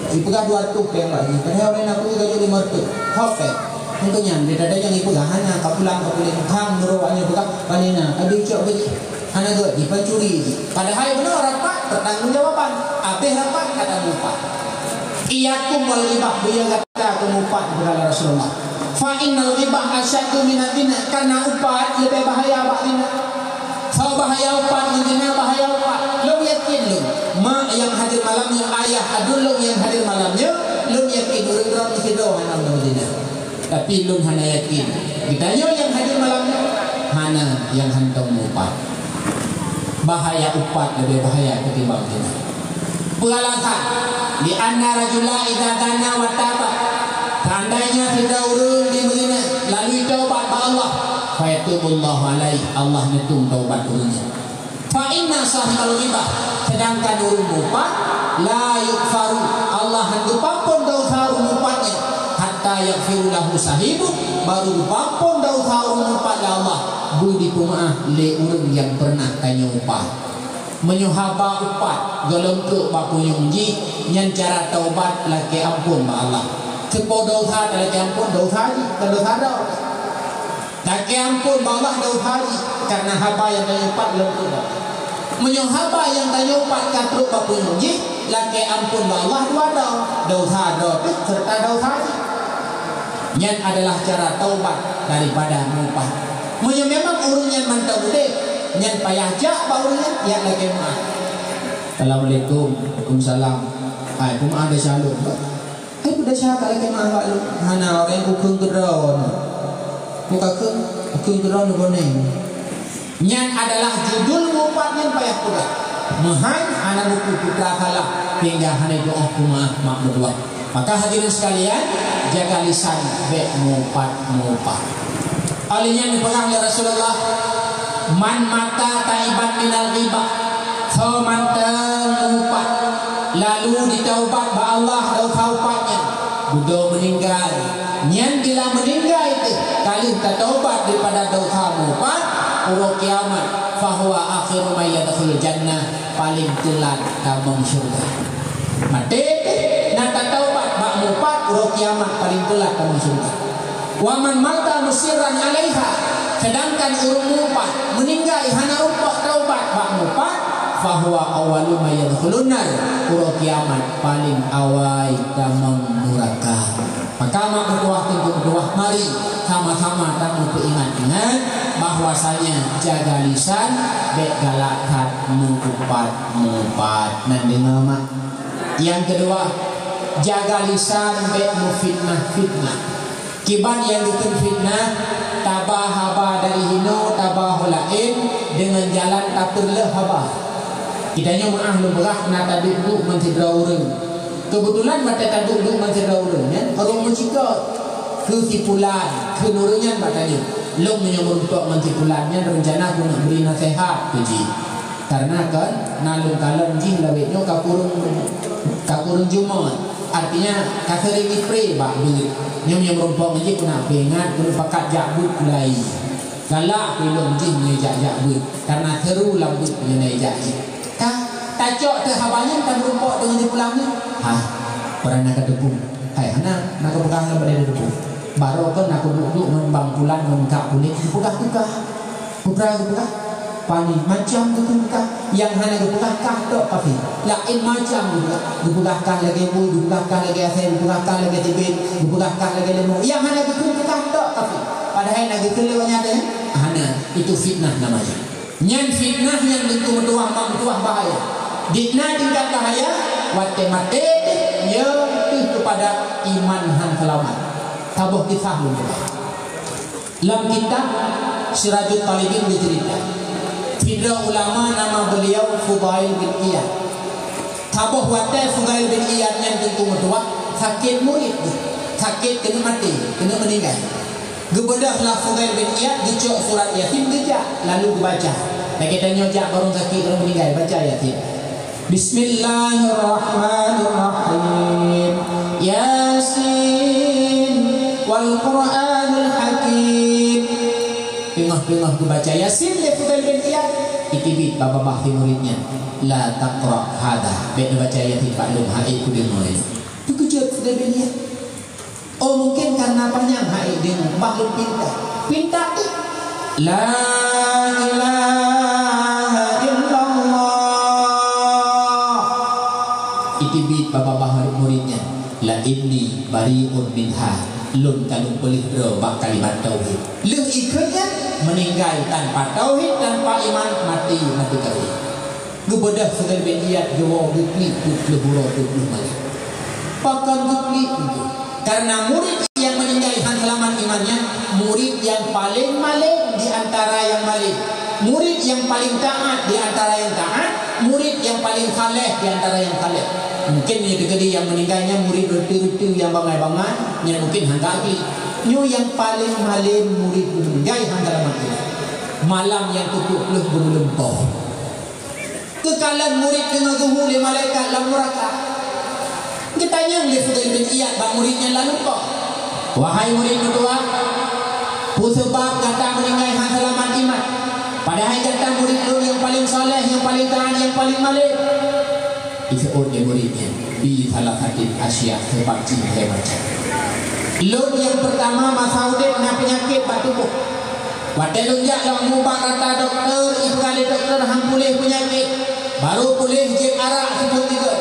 Ibu kan 200 pen lagi. Padahal orang aku kayu 500. Hope. Tentunya dia ada yang ibu hanya kau pulang kau beli hang nuruannya buka panina. Abi cok beli. Hana tu dipancuri. Padahal benar rapat pertanggungjawaban. Habis rapat kata mupat. Iyakum wal ghibah dia kata mupat kepada Rasulullah. Fa innal ghibah asyaddu minad dina karena upat lebih bahaya bakina. Fa bahaya upat dengan bahaya upat. Lu yakin lu mak yang hadir malamnya ayah adul lu yang hadir malamnya lu yakin urang mesti doa nang Madinah. Tapi lu hana yakin. Kita yang hadir malamnya hana yang hantong upat. Bahaya upat lebih bahaya ketimbang zina. Pengalaman di anna rajula idza dana wa taba. Tandanya tidak urung di Madinah lalu taubat ba Allah. Fa yatubullahu alaihi Allah netung taubat urungnya. Fa inna sahibal ghibah sedangkan urung upat la yukfaru Allah hendak pampun dosa urung upatnya hatta yaghfiru lahu sahibu baru pampun dosa urung upat Allah budi pemaaf le urung yang pernah tanya upat menyuhaba upat gelengkuk bapunyung ji nyan cara taubat laki ampun ba Allah sepo dosa laki ampun dosa ji dosa dah laki ampun ba Allah dosa ji karena haba yang tanya upat gelengkuk menyuhaba yang tanya upat katruk bapunyung ji laki ampun ba Allah dua dah dosa dah serta dosa ji nyan adalah cara taubat daripada upat memang urungnya mantau deh nyan payah jak barunya ya lagi maaf. Assalamualaikum. Waalaikumsalam. Ai pun ada shalom. Ai pun dah syaka lagi maaf lu. Hana orang ukung gedron. Muka ukung gedron boneng. Nyan adalah judul mupat nyan payah pula. Mahan hana buku putra kalah hingga hana doa kumah mak berdua. Maka hadirin sekalian jaga lisan be mupat. Olehnya dipegang oleh Rasulullah man mata taibat minal ghibah so manteng upat lalu ditaubat ba Allah dosa upatnya budo meninggal nyan bila meninggal itu kali tertaubat daripada dosa upat urut kiamat fahuwa akhiru may yadkhul jannah paling telat kabang syurga mati nak tertaubat ba upat urut kiamat paling telat kabang syurga wa man mata musirran alaiha sedangkan urung upat meninggal hana upat taubat bak upat fahuwa awalu may yadkhulun nar urut kiamat paling awal damang neraka. Maka mak berdoa mari sama-sama tamu ingat bahwasanya jaga lisan bek galakat mupat nan dengar mak. Yang kedua jaga lisan bek fitnah kiban yang bikin fitnah tabah haba dari hino tabah lain dengan jalan taperle haba kitanya maaf lu berah nak taduk mentidra urang kebetulan mata taduk mentidra urang ya orang mencikot kesimpulan kenurungan batanya lu menyuruh untuk mentipulannya rencana aku nak beri nasihat keji karena kan nalung kalon jin lawetnya kakurung jumat artinya kasering ipre bak duit yang merompok menjadi kena pengat kena pakat jakbut mulai galak belum jin ni jakbut karena teru lambut mengenai jakbut tajok terhabanya kan merompok dengan dipulangnya orang nak ketepung anak nak kepegang pada ketepung baru kan aku duduk membang pulang mengkak kulit dipegah pani macam tu buka yang hanya dipegahkan tok tapi lain macam juga dipegahkan lagi boy dipegahkan lagi asal dipegahkan lagi tibet dipegahkan lagi lemu yang hanya dipegahkan tok tapi padahal lagi kelewanya ada hanya itu fitnah namanya nyan fitnah yang bentuk bertuah bahaya dikna tingkat bahaya wate mate ya kepada iman han selamat tabuh kisah lu dalam kitab Sirajul Talibin bercerita Fidra ulama nama beliau Fudail bin Iyad. Tabuh watai Fudail bin Iyad yang tentu mertua sakit murid, sakit kena mati, kena meninggal. Gebedahlah Fudail bin Iyad dicok surat Yasin gejak lalu dibaca. Lagi tanya jak baru sakit baru meninggal baca Yasin. Bismillahirrahmanirrahim. Yasin wal Qur'anul Hakim. tengah tu baca Yasin le Fudail bin Iyad itibit bapa bahti muridnya la taqra hada be baca Yasin Pak Lum hai ku dengar tu kejut Fudail bin Iyad. Oh mungkin karena apanya hai dengar Pak Lum pinta tu la ilaha illallah itibit bapa bahti muridnya la inni bariun minha lun kalung pelih bak kalimat tauhid. Lung ikhlasnya meninggal tanpa tauhid, tanpa iman, mati tauhid. Gebedah Fudail bin Iyad gewa gukli leburo tu malah. Pakan gukli itu. Karena murid yang meninggal halaman imannya, murid yang paling maling di antara yang maling. Murid yang paling taat di antara yang taat, murid yang paling khaleh di antara yang khaleh. Mungkin ni kedai yang meninggalnya murid betul-betul yang bangai-bangai, yang mungkin hangga lagi. Nyu yang paling malim murid meninggal hangga mati. Malam yang tutup belum boh. Kekalan murid kena guhu le malaikat lam neraka. Kita tanya le Fudail bin Iyad bab muridnya lalu kok. Wahai murid kedua, sebab kata meninggal hangga selamat iman. Padahal kata murid yang paling soleh, yang paling taat, yang paling malim. Isa'ud yang muridnya di salah satu Asia sebab cinta macam lun yang pertama masa udip na penyakit bak tubuh wadai lunjak lang mubak kata doktor ibu kali doktor hang pulih penyakit baru pulih jip arak sebut tiga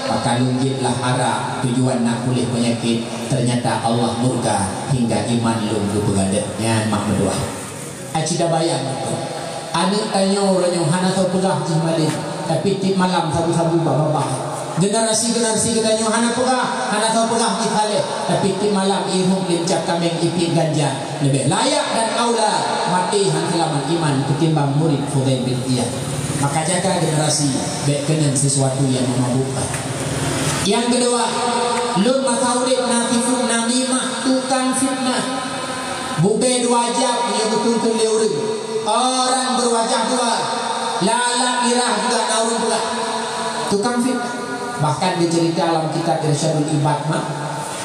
maka lunjitlah arak tujuan nak pulih penyakit ternyata Allah murka hingga iman lun lu begadanya mak berdua acida bayang anak tanya orang yang hana tau pegah jimalin tapi tip malam sabu-sabu bapa generasi kita hana tahu pegah kita tapi tip malam irhum lincap kambing ipit ganja lebih layak dan aula mati hang selamat iman ketimbang murid Fudail bin Iyad. Maka jaga generasi baik kena sesuatu yang memabukkan. Yang kedua, lun masaudid natifun namimah tukang fitnah. Bube dua jam dia betul-betul leureng. Orang berwajah dua lalak irah juga naurun pula tukang fitnah. Bahkan dicerita dalam kitab Irsyadul Ibad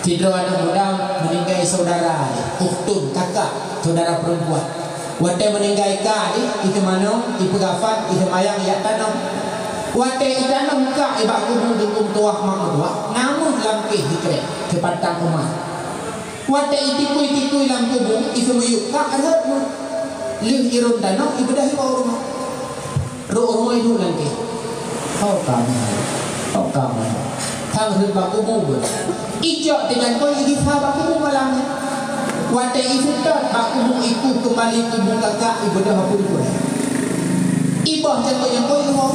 tidak ada muda meninggal saudara ukhtun kakak saudara perempuan wate meninggal ka itu mana ibu gafat itu mayang ya tanam wate itanam ka ibak kubung tuah mak tuah namun lampih dikret kepatang umat wate itikui lam kubung itu muyuk ka arhat lim irun tanam ibadah rumah rumah itu nanti kau kamu thang hư bạc cô bu ijok dengan kau ini sahabat cô malamnya wate itu tak bak cô ikut kembali tubuh kakak ibadah apa itu ibah yang kau itu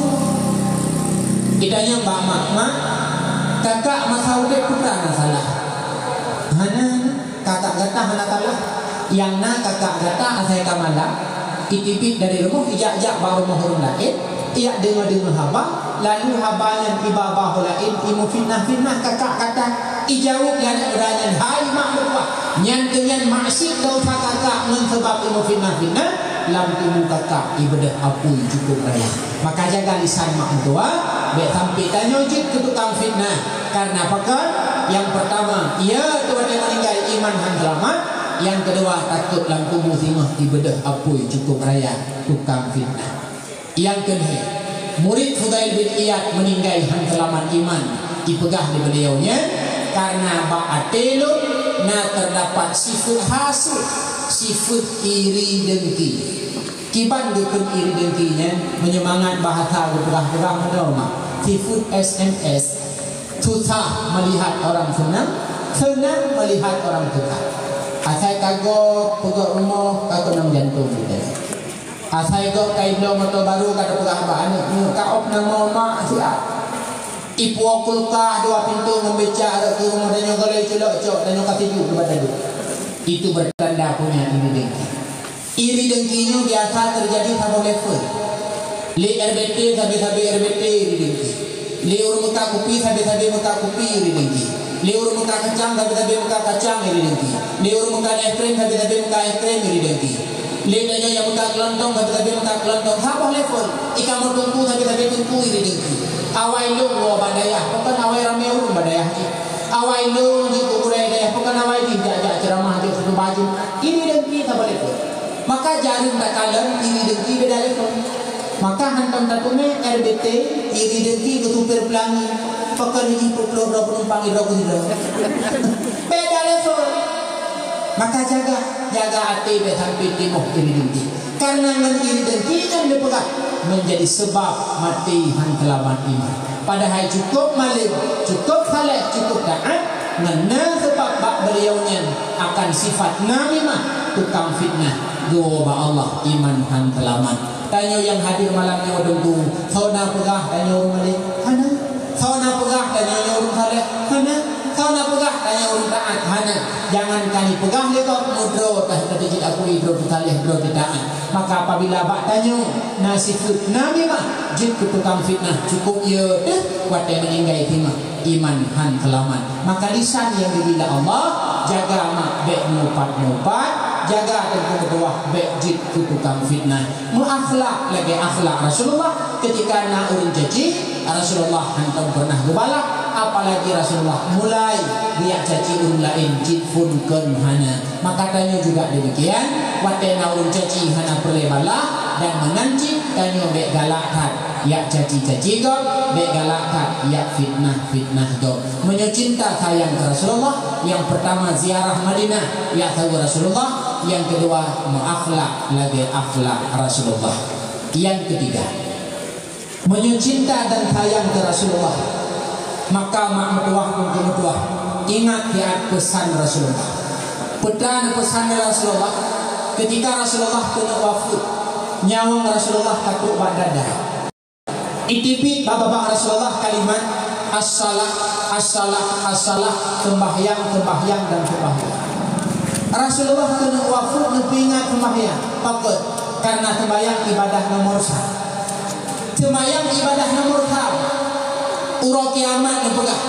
idanya mbak mak kakak masa udah putra masalah hana kakak gata hana kalah yang na kakak gata asai kamala itipit dari rumah ijak baru mahrum lain ia dengar haba lalu habanya ibabah lain imu fitnah kakak kata ijawab yang beranyan hai mak berdua yang dengan maksud dosa kakak mensebab imu fitnah lam imu kakak ibadah apui cukup raya. Maka jaga lisan mak berdua biar sampai tanya jid ke tukang fitnah. Karena apakah? Yang pertama ia tuan yang meninggal iman han selamat. Yang kedua takut lam tubuh singoh ibadah apui cukup raya tukang fitnah. Yang kedua, murid Fudail bin Iyad meninggal hang selamat iman dipegah di beliaunya karena ba'atelun na terdapat sifat hasud, sifat iri dengki. Kiban dukun iri dengkinya menyemangat bahasa berperah-perah menoma. Sifat SMS susah melihat orang senang melihat orang tegak. Asal kagok pegak rumah kagok nang jantung kita. Asai kau kai belum motor baru kada pegah bahan ni kau op nama mak siap ipu kulka dua pintu membaca ada ke rumah dan kalau celok dan kasih juk kepada dia itu bertanda punya iri dengkinya biasa terjadi pada level li RBT sabi RBT iri dengki li urut muka kopi sabi muka kopi iri dengki li urut muka kacang sabi muka kacang iri dengki li urut muka es krim sabi muka es krim iri dengki lidahnya yang muka kelontong tapi muka kelontong apa level ikan mau tungku tapi tungku ini dengki awai lu wa badayah bukan awai rame urun badayah awai lu di kuburai dayah bukan awai di jajak ceramah di satu baju ini dengki apa level Maka jaring tak kalem iri dengki beda level. Maka hantam tatume RBT iri dengki ketupir pelangi. Pakar hiji pulau penumpang hidro beda level. Maka jaga hati sampai timur iri dengki. Karena ngan iri dengki kan dipegang menjadi sebab mati hantelaman iman. Padahal cukup malim, cukup saleh, cukup taat. Ngena sebab bak beliaunya akan sifat namimah tukang fitnah. Doa Allah iman hantelaman. Tanya yang hadir malam ni odong tu, sauna pegah tanya orang malik, hana. Sauna pegah tanya orang saleh, hana. Sauna pegah tanya orang taat, hana. Jangan kali pegah lekok mudro tah tadi aku hidro saleh hidro taat. Maka apabila bak tanya nasifut namimah jid tukang fitnah cukup ya kuat meninggai timah iman hantelaman. Maka lisan yang dibila Allah jaga mak bek nupat jaga tentu doa bek jid tukang fitnah. Muakhlak lagi akhlak Rasulullah ketika nak urun caci Rasulullah hantam pernah gebalak, apalagi Rasulullah mulai dia caci urun lain jid pun hana. Maka tanya juga demikian watena urun caci hana perlebalah dan mengancing tanya bek galakkan ya caci-caci gom bek galakkan ya fitnah gom. Mencinta sayang ke Rasulullah, yang pertama ziarah Madinah ya tahu Rasulullah, yang kedua menakhlak lagi akhlak Rasulullah, yang ketiga mencinta dan sayang ke Rasulullah. Maka mak metuah pun kemetuah ingat ya pesan Rasulullah, pesan Rasulullah ketika Rasulullah kena wafat, nyawang Rasulullah katuk badada. Itipit bapak Rasulullah kalimat as-salah sembahyang dan sembahyang. Rasulullah kena wafat nepingat sembahyang. Takut karena sembahyang ibadah nomor 1. Sembahyang ibadah nomor 1. Uro kiamat nepegah.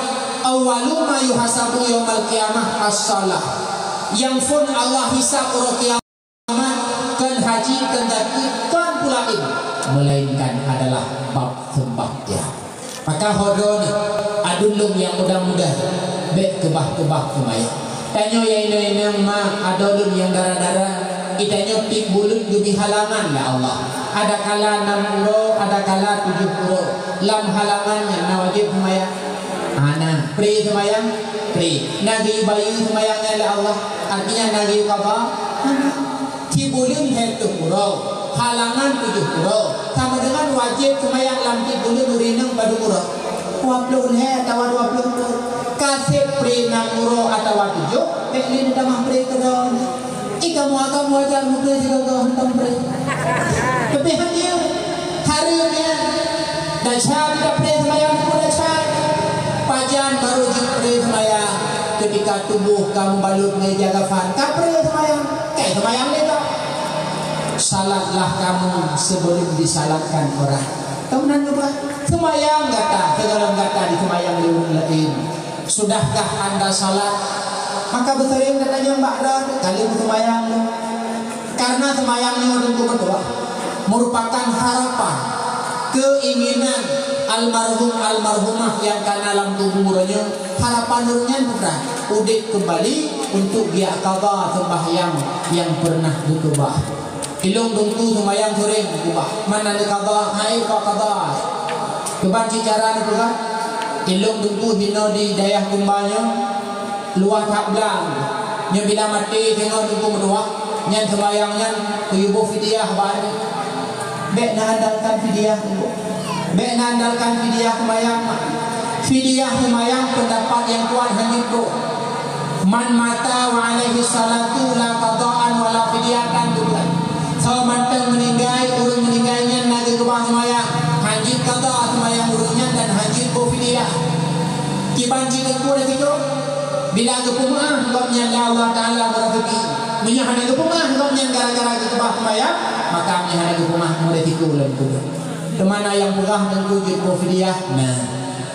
Awalu ma yuhasabu yaumal kiamah as-salah. Yang pun Allah hisab uro kiamat kan haji kan daki kan pulain, melainkan adalah bab sembahyang. Maka hodon adulung yang mudah-mudah bek kebah sembahyang. Tanyo yang ini mah adulung yang darah-darah kita nyopik bulut demi halangan ya Allah. Ada kala 6 euro, ada kala 7 euro. Lam halangannya nawajib sembahyang. Ana pri sembahyang, pri. Nagi bayi sembahyangnya ya Allah. Artinya nagi qada. Cibulin itu euro, halangan 7 euro. Sama dengan wajib sembahyang lam cibulin urineng pada euro. 20 atau 20 kasih pri 6 euro atau 7. Ini tambah pri kedon. Ikamu ajar muka juga hentam pri. Tapi hanya harinya dasar tidak pri sembahyang pun dasar. Pajan baru pri sembahyang ketika tubuh kamu balut meja kafan. Kapri sembahyang, kayak sembahyang itu. Salatlah kamu sebelum disalatkan orang. Kamu nan juga sembahyang kata, segala kata di sembahyang lain. Sudahkah anda salat? Maka bersering katanya Mbak Dan kali sembahyang. Karena sembahyangnya untuk berdoa merupakan harapan, keinginan almarhumah yang karena alam kuburnya harapan nurnya bukan udik kembali untuk dia qada sembahyang yang pernah ditubah. Ilung tunggu sembahyang sore ditubah. Mana ada qada? Hai kok qada. Kebanci cara itu kan? Ilung tunggu hino di dayah kumbanya luar tablang. Nya bila mati tengok tunggu menua. Nyan sembahyangnya kuyubuh fidyah banyak. Bek nak andalkan fidyah tunggu. Bek nak andalkan fidyah sembahyang. Fidyah sembahyang pendapat yang kuat hanya itu. Man mata wa alaihi salatu la qada'an wa la fidyatan tubuh. So manteng meninggal, urung meninggalnya naga kebah sembahyang. Hajit qada sembahyang urungnya dan hajit bu fidyah. Kibanci keku dah itu. Bila kepumah gopnya Allah Ta'ala berfiki. Menyahana kepumah gopnya gara-gara kebah sembahyang. Maka menyahana kepumah mudah itu dalam kubur. Kemana yang pegah dan kujud bu fidyah? Nah,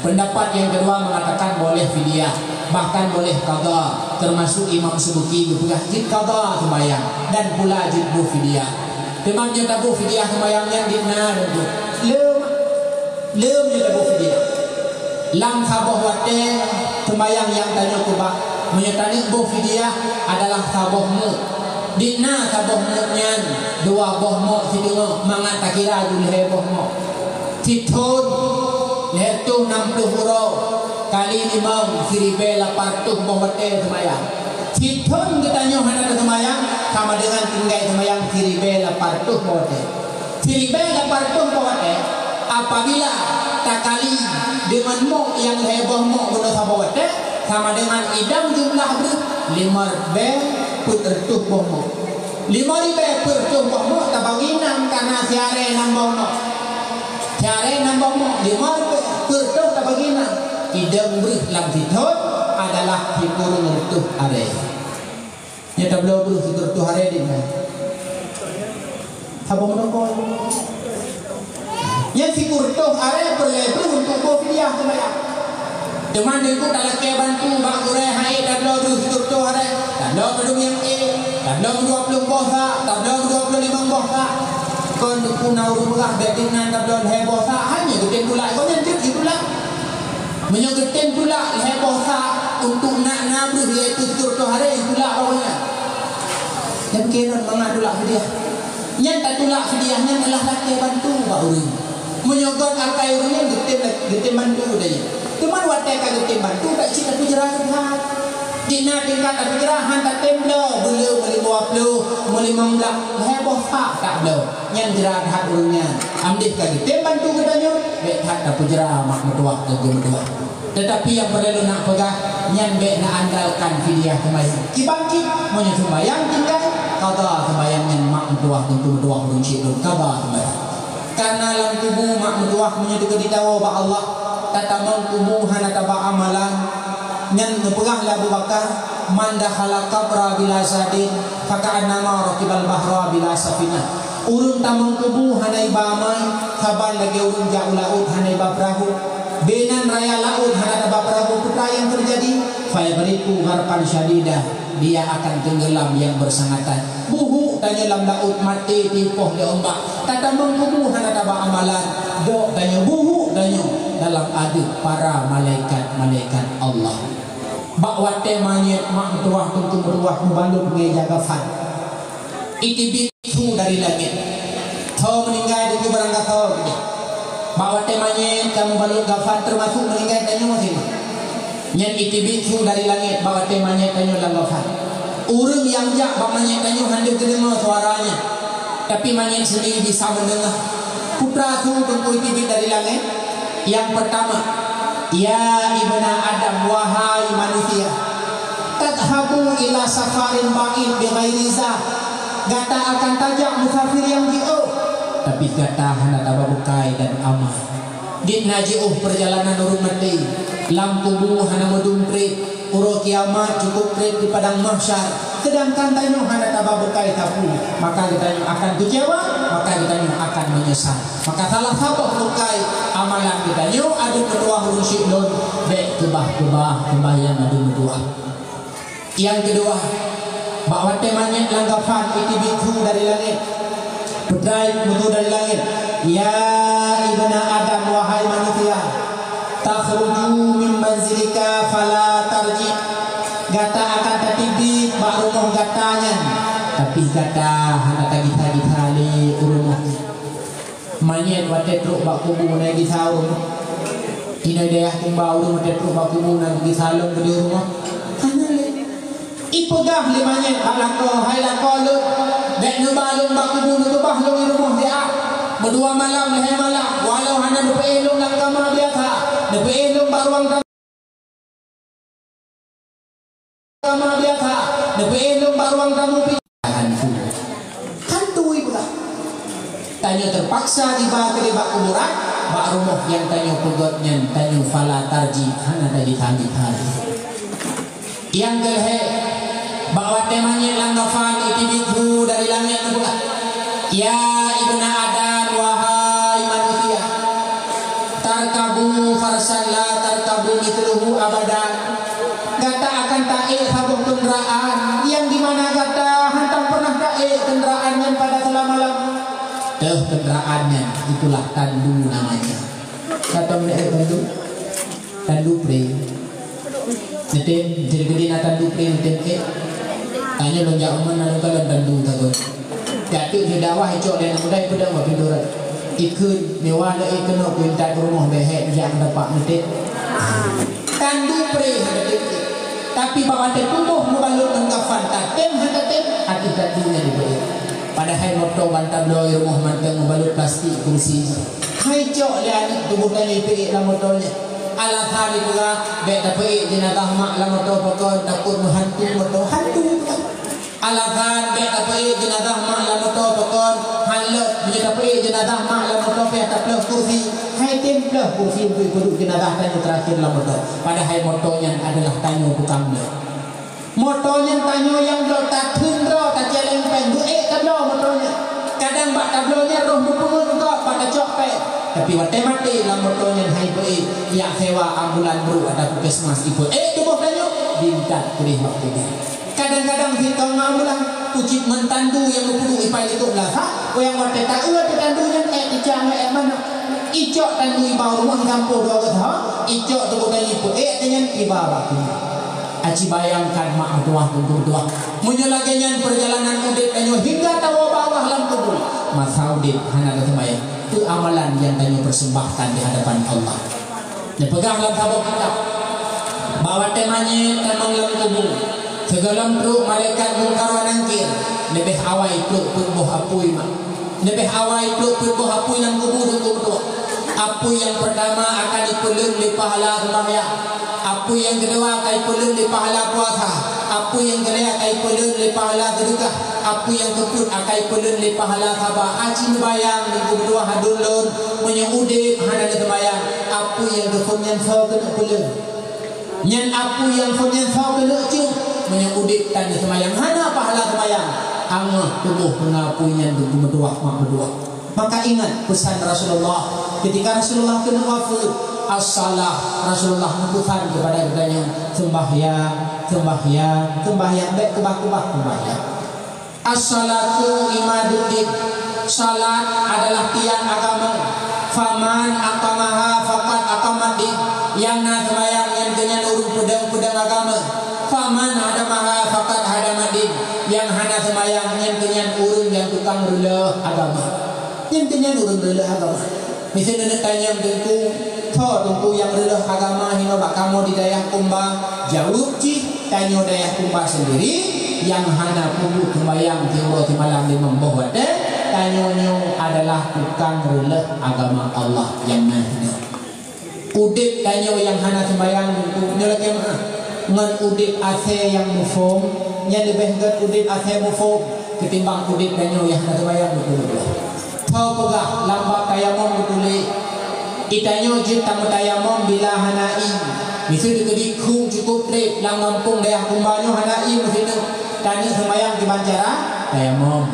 pendapat yang kedua mengatakan boleh fidyah, bahkan boleh qada, termasuk Imam Subuki berpegah jid qada sembahyang dan pula jid bu fidyah. Memangnya tabu fidyah sembahyangnya dina dan lem juga bu fidyah. Lam saboh wate sembahyang yang tanya kubah menyatakan bu fidyah adalah sabohmu. Dina sabohmu nyan dua boh mok si tengok mangat tak kira ju leher boh mok titun leher tu 60 euro kali 5 seribu 800 boh bete semayang titun kita nyoh hana semayang sama dengan tinggal semayang seribu 800 boh bete seribu 800 boh bete apabila tak kali dengan mok yang leher boh mok guna boh bete sama dengan idam jumlah ber 5 putertuh boh mok 5,000 per tuh boh tak bagi 6 karena siare 6 boh siare 6 boh 5 per tuh tak bagi 6 idam ber lam titut adalah hikurung tuh are nyata belum ber hikur tuh are di mana sabong nongol yang hikur tuh are berlebar untuk boh dia semaya cuman itu dalam kebantu bak ure hai dan lo hikur tuh are dan lo belum yang Tablang 20 bosa, tablang 25 bosa. Kon punau rumah betingan tablang he bosa hanya geden pula. Kon nyentik itulah. Menyo geden pula he bosa untuk nak nabru dia itu tur hari itulah awalnya. Dan kira mengadulak dia. Nyen tak tulak sediahnya telah laki bantu ba urang. Menyogot angkai urang geden bantu dia. Cuman watai ka geden bantu tak cita pujarah Tuhan. Dina tingkat tak kirahan tak temblo beliau boleh bawa pelu boleh memblak heboh tak beliau yang jerah hat urungnya ambil kaki temban tu katanya baik hat tak pujerah mak mertua ke mertua tetapi yang perlu nak pegah yang baik nak andalkan fidyah sembahyang kibangkit punya sembahyang tinggal qada sembahyang yang mak mertua tentu mertua urung syidun qada sembahyang karena dalam tubuh mak mertua punya diketahui ba Allah tatamang tubuh hana taba amalan nyan ngepegah Abu Bakar manda halaka pra bila sadin faka'anna ma raqibal bahra bila safina urun tamang kubu hanai bamai kabar lagi urun jauh laut hanai babrahu benan raya laut hanai babrahu putra yang terjadi fa beriku harpan syadidah dia akan tenggelam yang bersangatan buhu tanya dalam laut mati tipoh dia ombak tatamang kubu hanai amalan do tanya buhu tanya dalam aduk para malaikat Allah. Bakwat temanya mak mertua tentu mertua membantu menjaga fan. Itu bisu dari langit. Kau meninggal itu barang kau. Bakwat temanya kamu balut gafan termasuk meninggal tanya masih. Yang itu bisu dari langit bakwat temanya tanya dalam gafan. Urang yang jak bapaknya tanya hendak dengar suaranya. Tapi manya sendiri bisa mendengar. Putra tu tentu itu dari langit. Yang pertama ya ibna Adam wahai manusia tadhabu ila safarin ba'id bi ghairi zah gata akan tajak musafir yang jauh tapi gata hana tababukai dan aman dit najiuh perjalanan urung mati lam tubuh hana medumprit uro kiamat cukup prit di padang mahsyar sedangkan tanyo hana tababukai tapu maka kita akan kecewa maka kita akan menyesal maka salah satu bukai amalan kita nyo adu kedua huruf syidun baik kebah yang adu kedua yang kedua bahwa temanya langgapan itibiku dari langit pedai mutu dari langit ya ibna Adam wahai manusia takhruju min manzilika fala tarji gata akan tertibit baru mau gatanya tapi gata hana tagi-tagi tali urumuh manyet wate truk bak kubu na gi saung ina daya kumbau urung wate truk bak kubu na gi salong di rumah kana le ipegah le manyet halako halako le dek nu balung bak kubu nu bah lu rumah dia berdua malam le malam walau hana nu pelong lang kamar biasa nu pelong baruang kamar biasa nu pelong baruang kamu tanya terpaksa dibawa ke debak kuburan bak rumah yang tanya pegotnya tanya fala tarji hana tadi tanggi hari yang kelhe bawa temanya langgafan itibiku dari langit pula ya ibna Adam wahai manusia tarkabu farsan la tarkabu mithluhu abadan gata akan taik sabuk kendaraan yang dimana gata hantam pernah taik kendaraannya pada selama-lamanya kendaraannya itulah tandu namanya kata mereka tandu pre nanti jadi gede na tandu pre nanti tanya lonjak mana kalau tandu takut Jatuh di dakwah icok dan mudai pedang berpinduran. Ikut mewah dah ikut pintar rumah behet yang dapat medit. Tandu pre hadap tapi bawa tertutup mubalut mengkafan tatem hadatem hati tadinya diberi. Padahal motor bantam doi rumah manteng mubalut plastik kursi. Hai cok lihat tubuh tanya ipi lah motornya. Alat hari pula bek dapat jenazah mak lah motor pokok takut hantu motor hantu. Alasan bek dapat jenazah mak lah motor pokok halut menjadi jenazah mak lah motor pihak tak plus kursi. Hai templah kursi untuk duduk jenazah tanya terakhir lah motor. Padahal motornya adalah tanya tukangnya. Motornya tanya yang lo tak tundro tak jalan pen tablo motornya. Kadang bak tablonya roh berpungut juga pada copet. Tapi waktu mati lah motornya hai beri yang sewa ambulan bro ada puskesmas ibu. Tubuh tanya bintang kerih waktu ini. Kadang-kadang kita ngamulan pucit mentandu yang berpuluh ipai itu lah. Yang waktu tak tandunya dicang mana. Icok tandu ibau rumah kampung dua kata. Icok tubuh tanya ibu. Dengan ibarat ini. Aci bayangkan mak mertua tentu tua. Menyelagian perjalanan udit tanya hingga tawa bawah lampu bulu. Masa udit hana kesemayang. Itu amalan yang tanya persembahkan di hadapan Allah. Dan peganglah sabuk kita. Bawa temanya temang lampu bulu. Segalam truk malaikat mungkar wanangkir. Lebih awai truk pun boh apui mak. Lebih awai truk pun boh apui dalam kubur tentu tua. Apui yang pertama akan dipelung di pahala sembahyang. Apui yang kedua akan dipelung di pahala puasa. Apui yang ketiga akan dipelung di pahala sedekah. Apui yang keempat akan dipelung di pahala sabar. Aci bayang minggu berdua hadulun menyudip hana sembahyang. Apui yang keempat sau kena pelung. Nyan apui yang keempat sau kena cium menyudip tanda sembahyang. Hana pahala sembahyang. Angah tubuh pengapuinya minggu berdua mak berdua. Maka ingat pesan Rasulullah ketika Rasulullah kena wafat, as-salah Rasulullah memutuskan kepada katanya sembahyang baik kebah sembahyang. As-salatu imaduddin, salat adalah tiang agama. Faman aqamaha faqad aqamaddin, yang nak sembahyang yang dengan urut pedang agama. Faman hadamaha faqad hadamaddin, yang hana sembahyang yang dengan urut yang tukang rela agama. Yang tanya urut rela agama. Misalnya nak tanya tentu, tentu yang rela agama hino bak kamu di daerah Kumbang, jawab cih tanya daerah Kumbang sendiri yang hana pugu sembahyang tiwa di malam di membawa tanya adalah tukang rela agama Allah yang mana. Udip tanya yang hana sembahyang tentu nyelake mah ngan udip ase yang mufom, yang lebih ngan udip ase mufom ketimbang udip tanya yang hana sembahyang betul-betul. Kau pegah lambat tayamum betuli. Itanya jin tamu tayamum bila hanai. Mesti dikediku cukup trip lang Lampung daerah Kumbanyo hanai mesti tu. Tani sembahyang di Banjara tayamum.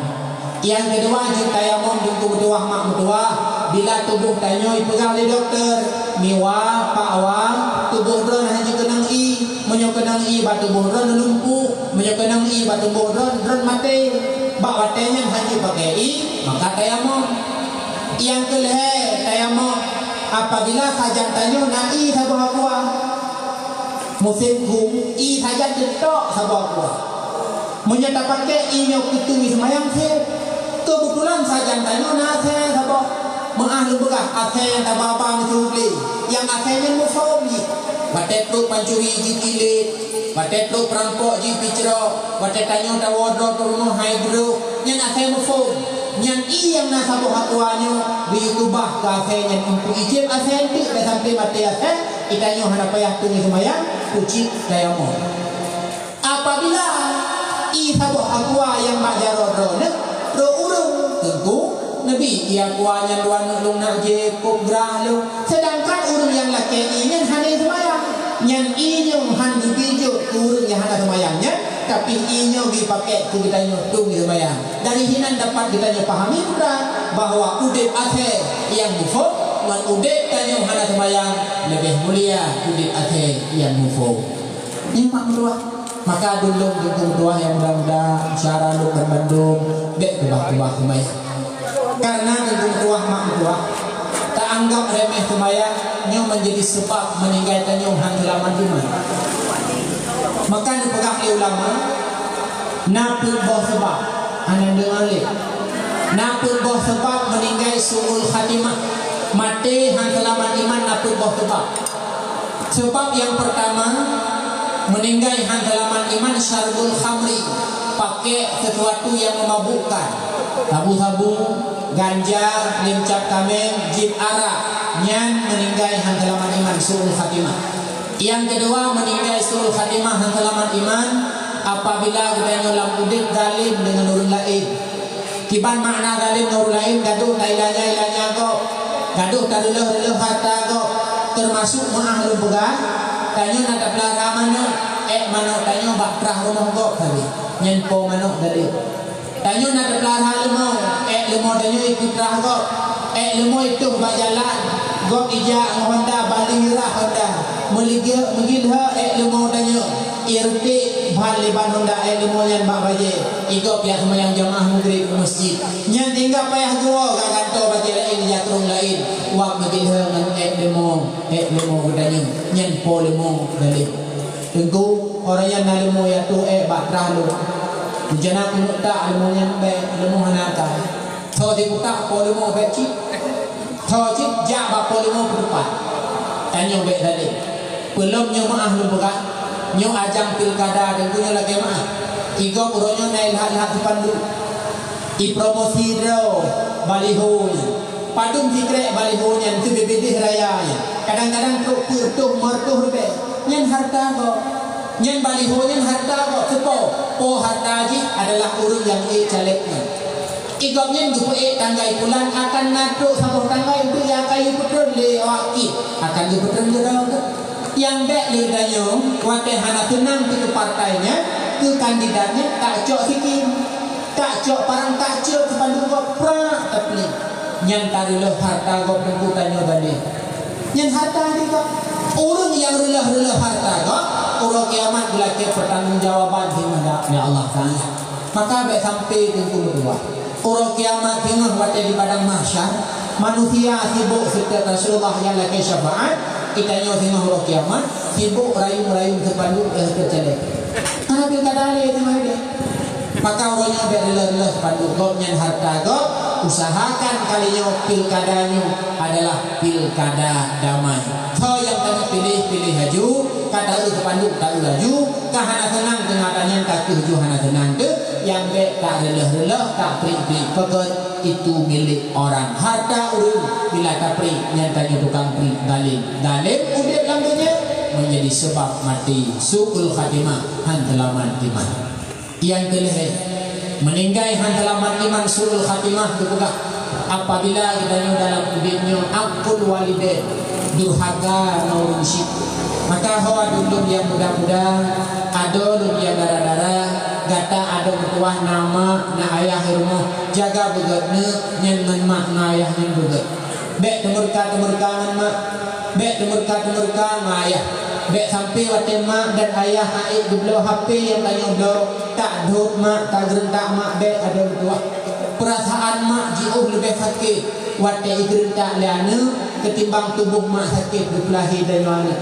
Yang kedua jin tayamum untuk berdoa mak berdoa. Bila tubuh tanya pegang oleh doktor miwa pak awam tubuh ron hanya kenang i menyokenang i batu boron lumpuh menyokenang i batu boron mati. Bak watenya hanya pakai i maka tayamum. Yang kelih tayamum apabila sajak tanya nai sabah kuah musim kum i sajak detok sabah kuah menyata pakai i nyok kutu semayang se kebetulan sajak tanya nase sabah mengahlul begah ase yang tababa mencuri yang asenya mufobi batetro pancuri jikilit batetro perampok jipicro batetanyo tawodro turun hydro yang asenya mufobi yang i yang nasabuh hatuanyo diubah ke asenya untuk ijib asenya dan sampai mati asenya itanyo hana payah tungi semayang ucip tayamum. Apabila i sabuh hatua yang majarodro ro urung tentu Nabi ia kuanya luan lung nak je kubrah lu. Sedangkan urung yang laki ini hanya semayang. Yang inyong han dibijut urung yang hanya semayangnya, tapi inyong dipakai tu kita nyutung semayang. Dari hinan dapat kita pahami pula bahwa udip ase yang mufo dan udip tanyong hanya semayang lebih mulia udip ase yang mufo. Ini mak berdua. Maka dulu berdua yang mudah-mudah syara lu berbandung dek kebah-kebah semayang. Karena kebutuhan makhluk tak anggap remeh sembahyang nyo menjadi sebab meninggalkan nyo hang selamat iman. Maka dipegang oleh ulama napil bawa sebab ana dengar le Napun boh sebab meninggal suul khatimah, mati hang selamat iman. Napun boh sebab. Sebab yang pertama, meninggal hang selamat iman syarbul khamri, pakai sesuatu yang memabukkan, sabu-sabu, ganja, limcap kameng, jib arak, nyan meninggal hang selamat iman suul khatimah. Yang kedua, meninggal suul khatimah hang selamat iman apabila kita nyolam udip zalim dengan nurul lain. Kiban makna zalim nurul lain, gaduh tak ilanya kok, gaduh tak leleh harta kok, termasuk maah lu pegang. Tanyo nak pelara mana, mana tanyo bak terah rumah kok tadi, nyenpo mana tadi. Tanyo nak pelara lemau, lemau tanyo ikut terah kok, lemau itu bak jalan, kok ijak Honda balik irah Honda, megilha lemau tanyo, irti bal leban Honda lemau yang bak baje, ikut pihak semayang jamaah maghrib ke masjid, nyen tinggal payah gua kat kantor baje lain jatrung lain, wak megilha dengan lemau tanyo, nyenpo lemau balik. Tengku orang yang nak lemau ya tu bak terah lu. Jangan aku tak lemau yang baik, lemau hanaka. Kalau dia tak po lemau baik cik. Kalau cik jak bak po lemau ke depan. Tanya baik tadi. Belum nyo maah lu berat. Nyo ajang pilkada dan punya lagi maah. Tiga uronyo naik lihat depan dulu. I promosi ro baliho. Padum dikrek baliho nya tu bebedih raya nya. Kadang-kadang tu pertuh mertuh rebe. Nyen harta kok. Nyen baliho nyen harta kok sepo. Po harta ji adalah urang yang calegnya. Igam nyen jupo tanggai pulan akan nato sabung tanggai itu ya kayu petrol le wakil akan ju petrol jero ke. Yang bek le danyo wate hana tenang ke partainya ke kandidatnya tak cok sikit. Tak cok parang tak cok kepandu kok pra tapi nyen tadi le harta kok tengku tanyo balik. Nyen harta ni kok urang yang relah harta kok orang kiamat belakang pertanggungjawaban di hadapnya Allah Taala. Maka baik sampai tengku berdua. Orang kiamat tengah wate di padang mahsyar, manusia sibuk setiap Rasulullah yang lagi syafaat, kita nyo tengah orang kiamat sibuk rayung-rayung sepandu kecelek. Karena pilkada le tengah dia. Maka orangnya berlelah sepandu gopnya harta gop, usahakan kalinya pilkadanyo adalah pilkada damai. So yang tadi pilih haju, kata lu sepandu tak laju, kahana tenang tengah-tengah tak tuju hana tenang ke, yang bek tak lelah tak pri-pri pegot itu milik orang. Harta urang bila tak pri nyatanya tukang pri dalim udip lampunya menjadi sebab mati suul khatimah hantelaman iman. Yang kelih meninggal hantelaman iman suul khatimah dipegah apabila kita dalam udipnya akul walidain durhaka naurusi. Maka hawa dulu yang muda-muda ada lu yang darah-darah gata ada bertuah nama na ayah rumah jaga begatne nyen mak na ayah nyen begat bek temurka mak bek temurka ayah bek sampai wate mak dan ayah aik dibelo HP yang tanya do tak dot mak tak gerentak mak bek ada bertuah perasaan mak jauh lebih sakit wate gerentak liane ketimbang tubuh mak sakit berkelahi dan mana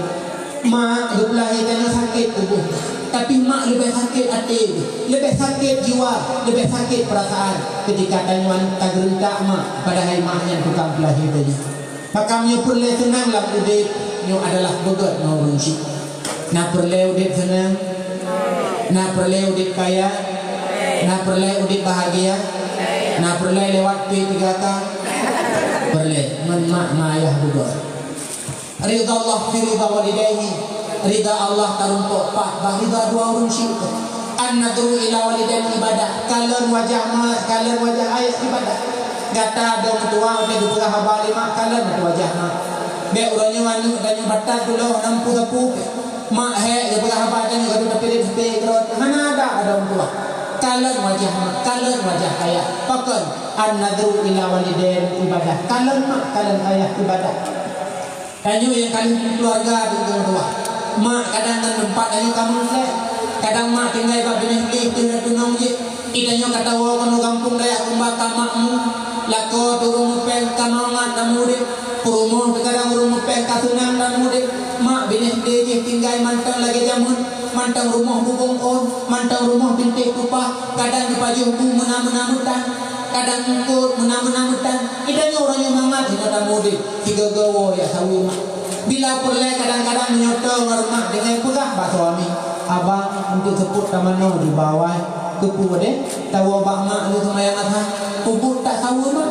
mak berkelahi dan sakit tubuh. Tapi mak lebih sakit hati, lebih sakit jiwa, lebih sakit perasaan ketika tanyuan tak gerentak mak padahal maknya tukang kelahi tadi. Maka nyo perlu senang lah udip nyo adalah begot ngurunsi. Nak perlu udip senang, nak perlu udip kaya, nak perlu udip bahagia, nak perlu lewat P3K, perlu mak ayah begot. Ridha Allah fi ridha walidayhi, ridha Allah tarumpuk pak ridha dua orang syirk. An-nadru ila walidain ibadah, kalon wajah mak kalon wajah ayah ibadah. Gata dong tua udah dibuka habari mak kalon wajah mak be urangnya wanu danyo batat dulu nampu sapu mak he dibuka habari danyo gadu tapi grot mana ada dong tua kalon wajah mak kalon wajah ayah pakon an-nadru ila walidain ibadah, kalon mak kalon ayah ibadah. Danyo yang kali keluarga di tua mak kadang tempat danyo kamu le kadang mak tinggal bab benih tinggal tunong je idanyo kata wo kono kampung dayak kumbata makmu lako turun peng kamangat namude perumoh kadang rumah peng kasunang namude mak benih je tinggal mantang lagi jamun mantang rumah bubung on mantang rumah bintik kupah kadang di pajuh bu menamutang kadang ikut menang-menang idanya orangnya mamat di kota mudik tiga gawa ya sawi mak bila perle kadang-kadang menyotong rumah dengan pegah pak suami abang untuk sebut tamano di bawah kepu deh tahu abang mak lu semayang atas kubut tak tahu mak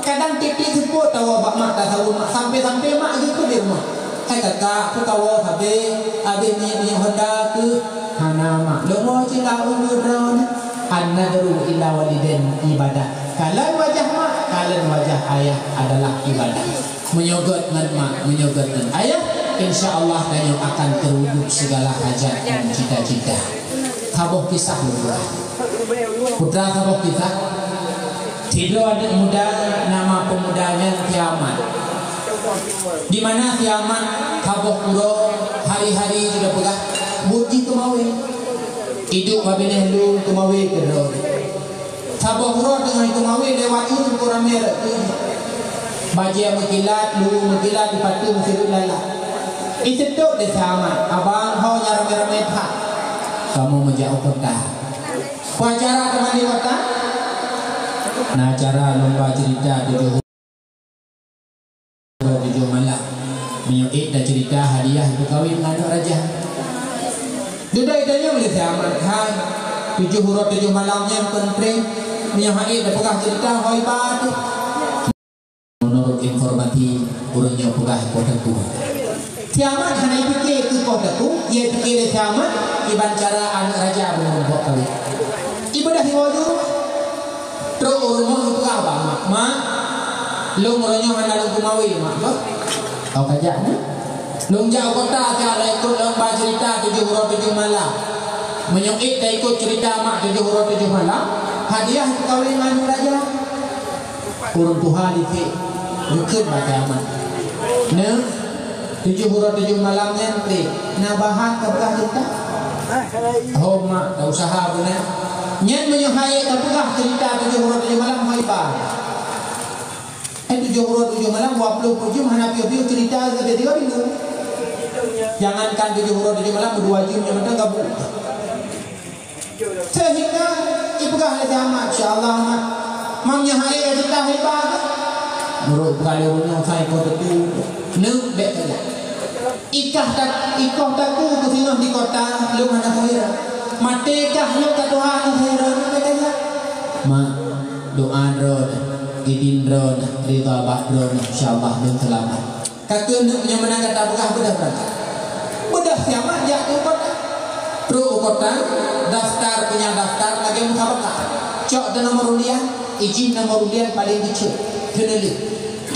kadang titik sebut tahu abang mak tak tahu mak sampai mak gitu di rumah hai kakak aku tahu habis ni Honda ke hana mak lu mau cila undur drone an-nadru illa waliden ibadah. Kalian wajah mak, kalian wajah ayah adalah ibadah. Menyogot dengan mak, menyogot dengan ayah, insya Allah kalian akan terwujud segala hajat dan cita-cita. Kaboh kisah putra. Putra kaboh kisah. Tidur adik muda, nama pemudanya Kiamat. Di mana Kiamat kaboh puro hari-hari sudah pegah buji kemawin. Hidup babineh lu kumawi kedor. Sabah huruf dengan kumawi lewat itu kurang merah tu. Bajia mekilat lu mekilat di patu mesti lala. Itu tu dia sama. Abang hau nyara merah tak. Kamu menjauh kota. Wacara teman di kota. Nah cara lomba cerita tujuh malam. Menyuit dan cerita hadiah itu kawin dengan raja. Duda idanya boleh sama kan 7 huruf 7 malamnya penting menyahai dan pegah cerita hoi batu menurut informasi urangnya pegah kota tu Kiamat hanya fikir ke kota tu ia fikir Kiamat iban cara anak raja berbuat kawin ibadah hiwaju terus urangnya pegah bang mak lu urangnya hanya lu kumawi mak kau kajak ni Lung jauh kota tiada ikut lomba cerita 7 huruf 7 malam. Menyuit dah ikut cerita mak 7 huruf 7 malam. Hadiah kawin dengan raja. Urung Tuhan itu dekat baca amat. Ne 7 huruf 7 malamnya nanti. Nah bahan kebegah cerita. Oh mak tak usaha benar. Nyen menyuhai kebegah cerita 7 huruf 7 malam haibah. 7 huruf 7 malam 20 jam hana piu-piu cerita tiga minggu. Jangankan 7 huruf 7 malam 2 jam yang ada gabung. Sehingga ibgah le jamak insyaallah mak. Mamnya hai cerita hebat. Menurut kalian saya kota tu neuk bek saja. Ikah tak ku ke sini di kota lu mana khair. Mati kah lu ka Tuhan khair katanya. Mak doa drone idin drone rida bah drone insyaallah dan selamat. Kata neuk yang menang kata begah bedah Udah siapa jatuh kota Pro kota daftar punya daftar lagi musabakah cok dan nomor undian izin nomor undian paling kecil kenali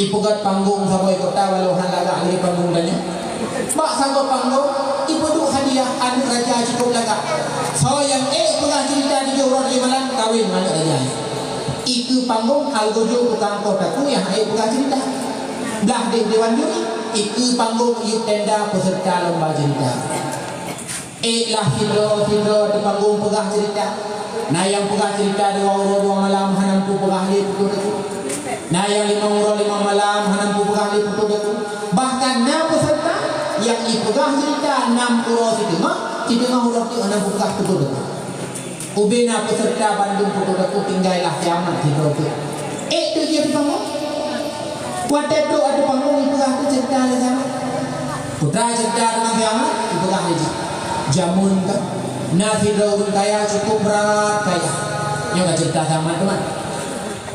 ipugat panggung sampai kota walau halaga dari panggung banyak mak sanggup panggung ibu tu hadiah anak raja cukup laga so yang pernah cerita di Johor di Malang kawin anak raja itu panggung algojo tukang kota tu yang pernah cerita dah di Dewan Juri itu panggung yuk tenda peserta lomba cerita. Lah hidro di panggung pegah cerita. Nah yang pegah cerita 2 huruf 2 malam hanampu pegah li putu deku. Nah yang 5 huruf 5 malam hanampu pegah li putu deku. Bahkan na peserta yang ipegah cerita 6 huruf itu mah 3 huruf itu hanampu pegah putu deku. Ubena peserta Bandung putu deku tinggallah Kiamat hidro tu. Tu dia di panggung. Kuat itu ada panggung ipegah tu cerita le sama. Putra cerita dengan Kiamat ipegah haji. Jamun kan. Nafi daun kaya cukup berat kaya. Yang cerita sama teman.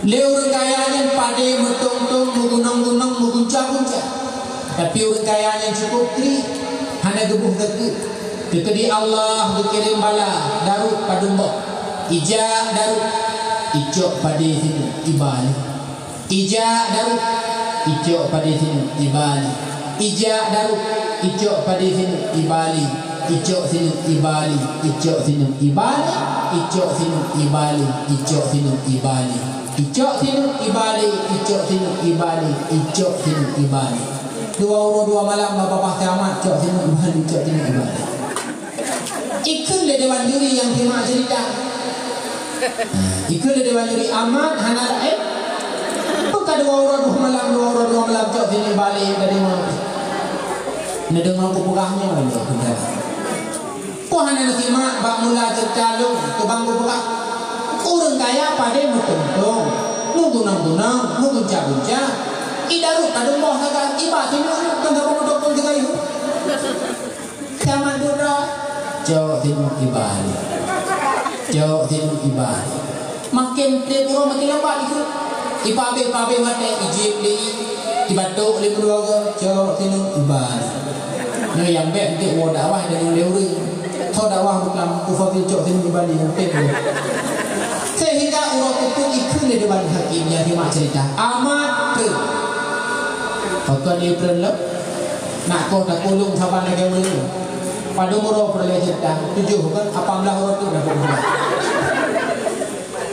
Leur kayanya pade metung-tung mugunung-gunung muguncang-guncang. Tapi urang kayanya cukup kri. Hanya gebuh deku. Kekedi Allah dikirim bala darut padumbok. Ija darut icok pade sini ibali. Ija darut icok pada sini ibali. Ija darut icok pada sini ibali. Icok sini ibali. Icok sini ibali. Icok sini ibali. Icok sini ibali. Icok sini ibali. Icok sini ibali. Icok sini ibali. 2 huruf 2 malam bapak Kiamat cok sini ibali. Icok sini ibali. Ikut le Dewan Juri yang terima cerita. Ikut le Dewan Juri amat hana Bukan 2 huruf 2 malam 2 huruf 2 malam cok sini balik dari mana? Nedengau kupugahnya mana? Ku hanya nasi mak bak mula cerita lu ke bangku pegah. Urang gaya pada mutung-tung, nung-tunang-tunang, nung-bunca-bunca. Idarut kadang boh naga iba tinuk kan gak mau dokter juga itu. Kiamat dura, jauh tinuk ibali, jauh tinuk ibali. Makin terpura makin lambat itu. Ipabe mate ijib di dibatuk di keluarga, jauh tinuk ibali. Ni yang baik untuk wadah wah dari leuri. Thau dakwah bukan ufadil jauh tinuk ibali yang penting. Sehingga urut itu ikut di depan hakim yang dimak cerita amat ter. Tuan dia berlep nak kau nak kulung saban lagi mulu. Pada umur perlu cerita 7 kan 18 orang tu dah berbuat.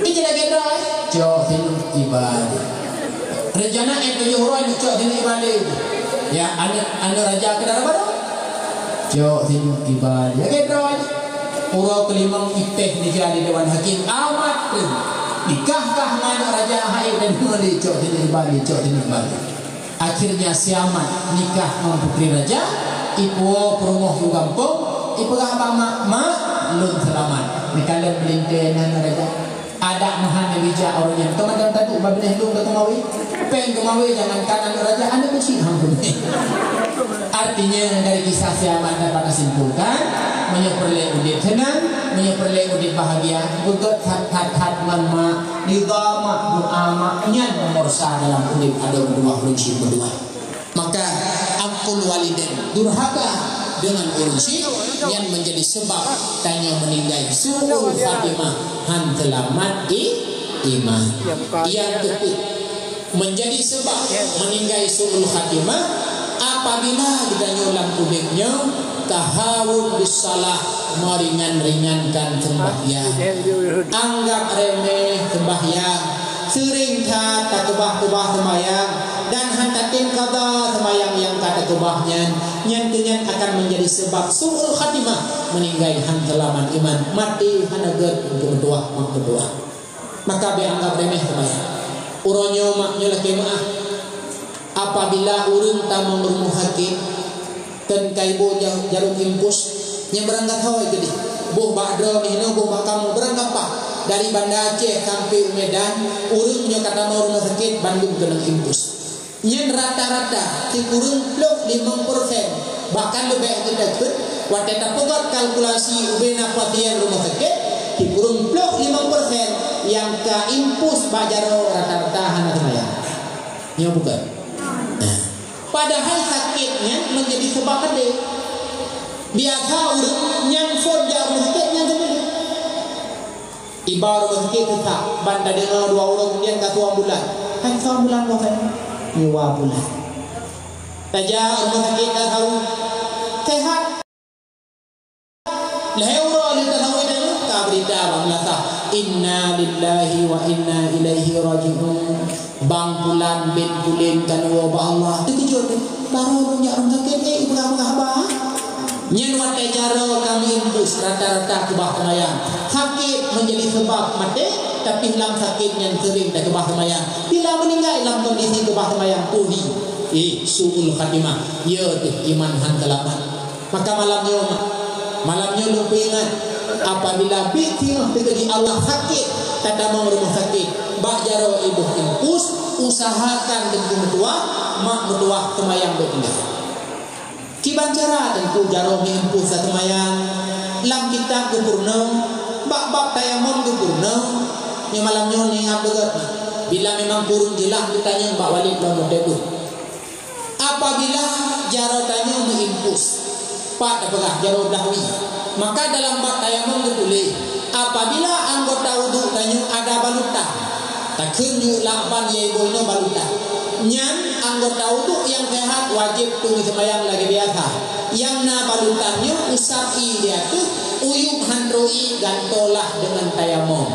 Ini lagi dah. Jauh tinuk ibadi. Rencana yang 7 orang ni jauh tinuk ibadi. Ya anda raja ke dalam mana? Jauh tinuk ibadi. Lagi dah. Urau kelima ipeh dijadi dewan hakim amat pun nikahkah dengan raja haid dan muli jauh tinuk ibadi jauh tinuk ibadi. Akhirnya siamat nikah dengan putri raja. Ibu perumah di kampung. Ibu kata mak lun selamat. Nikah belintenan raja. Ada mahan bijak orang yang teman-teman tadi babinah lun ke kemawi. Peng kemawi jangan kanan raja. Anda mesti hampun. Artinya dari kisah siamat dapat disimpulkan menyeperlek udip tenang, menyeperlek udip bahagia, begot hat mama nidama mu'ama nyan nomorsa dalam udip ada berdua prinsip berdua. Maka akul waliden durhaka dengan urunsi yang menjadi sebab tanya meninggal suul Fatimah hantelamat di iman. Yang kedua menjadi sebab meninggal suul Fatimah apabila ditanya dalam udipnya tahawun bisalah meringan-ringankan sembahyang, anggap remeh sembahyang, sering tak kebah-kebah sembahyang, dan hantatin qada sembahyang yang kata kebahnya, nyantinya akan menjadi sebab suul khatimah meninggal hantelaman iman mati hanaget untuk berdoa. Maka dianggap remeh sembahyang. Uronyo maknyo laki maaf. Apabila urun tamang rumah hakim kan kaibo jarum impus yang berangkat hawai gede buh bakdo ini buh kamu berangkat pak dari Banda Aceh sampai Medan urunnya kata mau rumah sakit Bandung kena impus yang rata-rata si kurun pluk 5% bahkan lebih gede pun waktu pegot kalkulasi ubena pasien rumah sakit si kurun pluk 5% yang ke impus bajaro rata-rata hana semaya ini bukan. Padahal sakitnya menjadi sebab gede. Biasa urut nyangfon jauh sakitnya gede. Ibarat sakit tetap banda dengan 2 orang kemudian ke 2 bulan. Kan 2 bulan bukan? 2 bulan. Saja rumah sakit dah tahu sehat. Lehura kita tahu itu tak berita bangsa. Inna lillahi wa inna ilaihi raji'un. Bang bulan bin bulan kan wabah Allah terkejut baru punya orang sakit ibu kamu apa nyen wate jaro kami impus rata-rata kebah kemayang sakit menjadi sebab mati tapi hilang sakit yang sering dan kebah kemayang bila meninggal dalam kondisi kebah kemayang tuhi suul khatimah ya iman hantelaman maka malamnya lupa ingat apabila bikin terjadi Allah sakit kata mau rumah sakit bak jaro ibu impus usahakan tentu metua mak metua kemayang berpindah kiban cara tentu jaro impus kemayang lam kita kepurna bak tayamum kepurna ni malamnya ni ngabegat bila memang purun jelah ditanya bak wali lamun debut apabila jaro tanya mengimpus pak dapegah jaro dahwi maka dalam bak tayamum boleh apabila anggota wudu tanya ada balutan tak kunjuk lapan ye boyno balutan nyan anggota wudu yang sehat wajib tunggu sembahyang lagi biasa yang na balutannya usapi dia tu uyup handroi gantolah dengan tayamum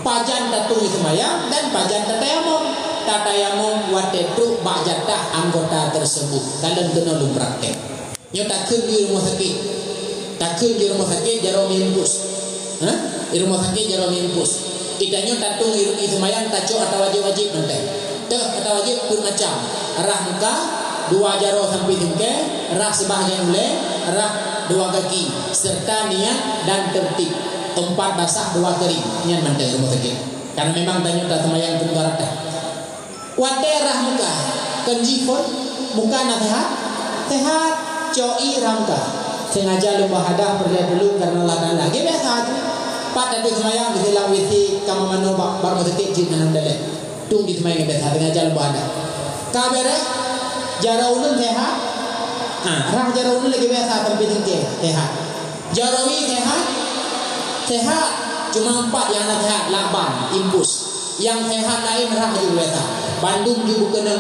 pajan tunggu sembahyang dan pajan tayamum tatayamum watetu bak jatah anggota tersebut kalian kena lu praktek nyo tak kunjuk rumah sakit takun di rumah sakit jarum impus di rumah sakit jarum impus idanya tatung irungi semayang taco atau wajib menteh atau wajib pun macam arah muka 2 jaro sampai tingke arah sebahagian ule arah 2 kaki serta niat dan tertib 4 basah 2 kering niat menteh rumah sakit Karena memang tanya tak semayang pun barat dah. Waterah muka kenjifon muka nak sehat coi ramka sengaja lembah hadah perlihat dulu karena ladan lagi biasa tu pat ada semayang di dalam witi kamu manobak baru sedikit jin nanam dalek tung di semayang biasa sengaja lembah hadah kabere jaraulun sehat rah jaraulun lagi biasa tempat tinggi sehat jarawi sehat cuma 4 yang nak sehat laban impus yang sehat lain rah juga biasa Bandung juga kenang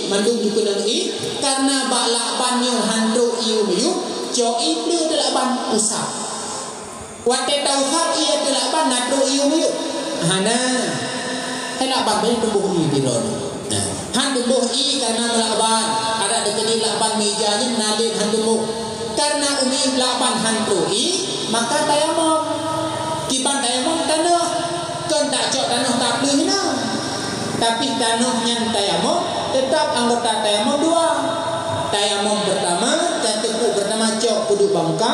Bandung juga kenang karena bak lakbannya handro iu miu joi pleu de lakban usap wate tausap ia de lakban nadro iu miu hana hai lakban ben tumbuh i biron han tumbuh i karena lakban ada dekat lakban mejanya nalin han tumbuh karena umi lakban handro i maka tayamum kiban tayamum tanah kan tak cok tanah tak pleu hina. Tapi tanahnya tayamum tetap anggota tayamum 2. Tayamum pertama dan tekuk pertama cok kudu bangka,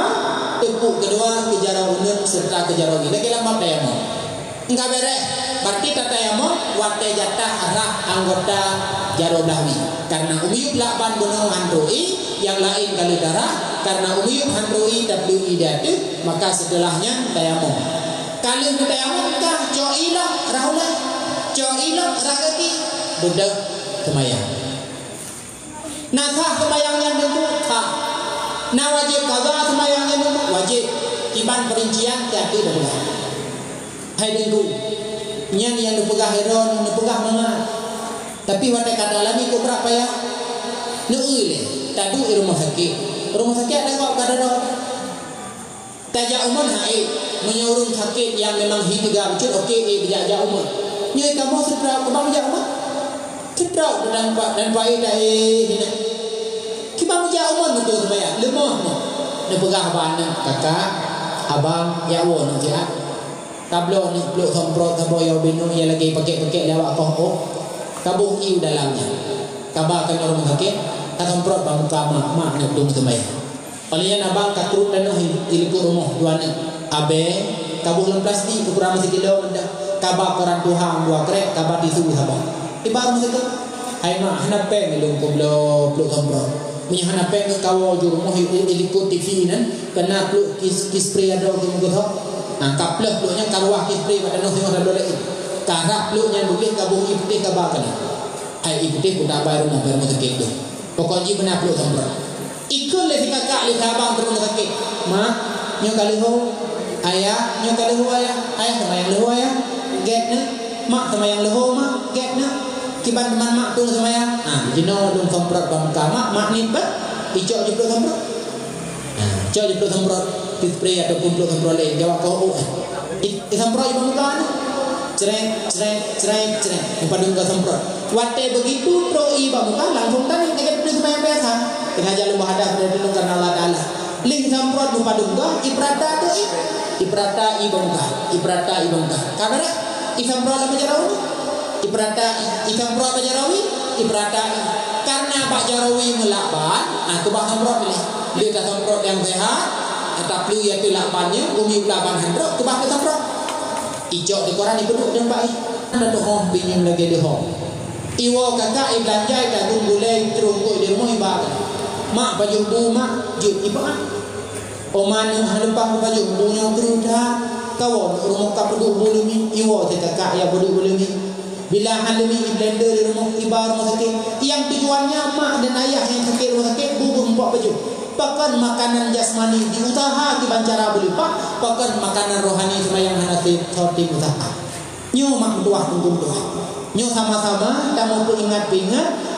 tekuk kedua kejarah unun serta kejarah gila lama tayamum. Enggak beres. Berarti tayamum wate jatah arah anggota jaro dahwi. Karena umiyub lakban gunung handroi yang lain kali darah karena umiyub handroi WI datu maka setelahnya tayamum. Kali tayamum kah cok ilah rahulah. Coilok rakati budak semayang. Nah sah semayangnya dulu sah. Nah wajib kaza semayangnya dulu wajib. Iban perincian tiada dulu. Hai dulu. Nyan yang dipegah heron, dipegah mana? Tapi wadah kata lagi kau berapa ya? Nuule. Tadu rumah sakit. Rumah sakit ada kau kada dah. Tajak umur hai menyuruh sakit yang memang hidup cuk okey dijak umur. Nyai kamu sedra kebang jauh mah sedra dan baik dah hina kibang jauh mah betul sebaya lemah mah ne pegah bana kakak abang ya wo ne ja tablo ni peluk somprot taboyo binu ya lagi pakai lawak koh kabuh iu dalamnya kabar kan orang sakit ka somprot bang kama mak ne tung sebaya palian abang kakrut dan iliku rumah duana abe kabuh lem plastik ukuran masih kilo mendak kabar koran Tuhan 2 krek kabar tisu sabar ibar masa tu hai mak hana peng ilung ko blo sombro punya hana peng ke kawo juru moh ilikut TV nan kena pluk kis spray ada ke muka tho kapleh pluknya karuah kis spray pada noh tengok ada lagi karap pluknya bukan kabung putih kabar kan hai putih kuda bayar rumah sakit tu pokoknya benar pluk sombro ikut le kakak le abang terus sakit mak nyo kali ho ayah nyo kali ho ayah sama yang leho ayah get na mak sama yang leho mak get na kiban teman mak tung sama yang jino dong somprot bangka mak ni bet icok jeplok somprot icok jeplok somprot spray ataupun plok somprot lain jawab kau somprot ibu muka ni cereng padung ke somprot wate begitu pro ibu muka langsung tadi dekat plok sama yang biasa tengah jalan bahadah dari dulu karena Allah Ta'ala ling somprot padung ke iprata tu iprata ibu muka kabar Ikam pro apa jarawi? Ikam pro apa jarawi? Iprata karena Pak Jarawi melakban, tu Pak Samprot pilih. Dia tak Samprot yang sehat, tapi ia tu lakbannya, umi lakban handrok, tu Pak Samprot. Icok di koran dipeduk dan Pak. Ada tu hom pinjam lagi di hom. Iwo kakak belanja dah tunggu lagi terungkuk di rumah ibak. Mak baju bu mak jut ibak. Oman yang halepas baju bunya kerudah. Kawan rumah kau penduk bulumi iwo kakak ya penduk bulumi bila halumi blender di rumah ibar rumah sakit yang tujuannya mak dan ayah yang sakit rumah sakit bubur empat baju bahkan makanan jasmani diusaha di bancara beli pak bahkan makanan rohani semayang hanati sorti usaha nyo mak tuah tunggu tuah nyo sama-sama tak mau ingat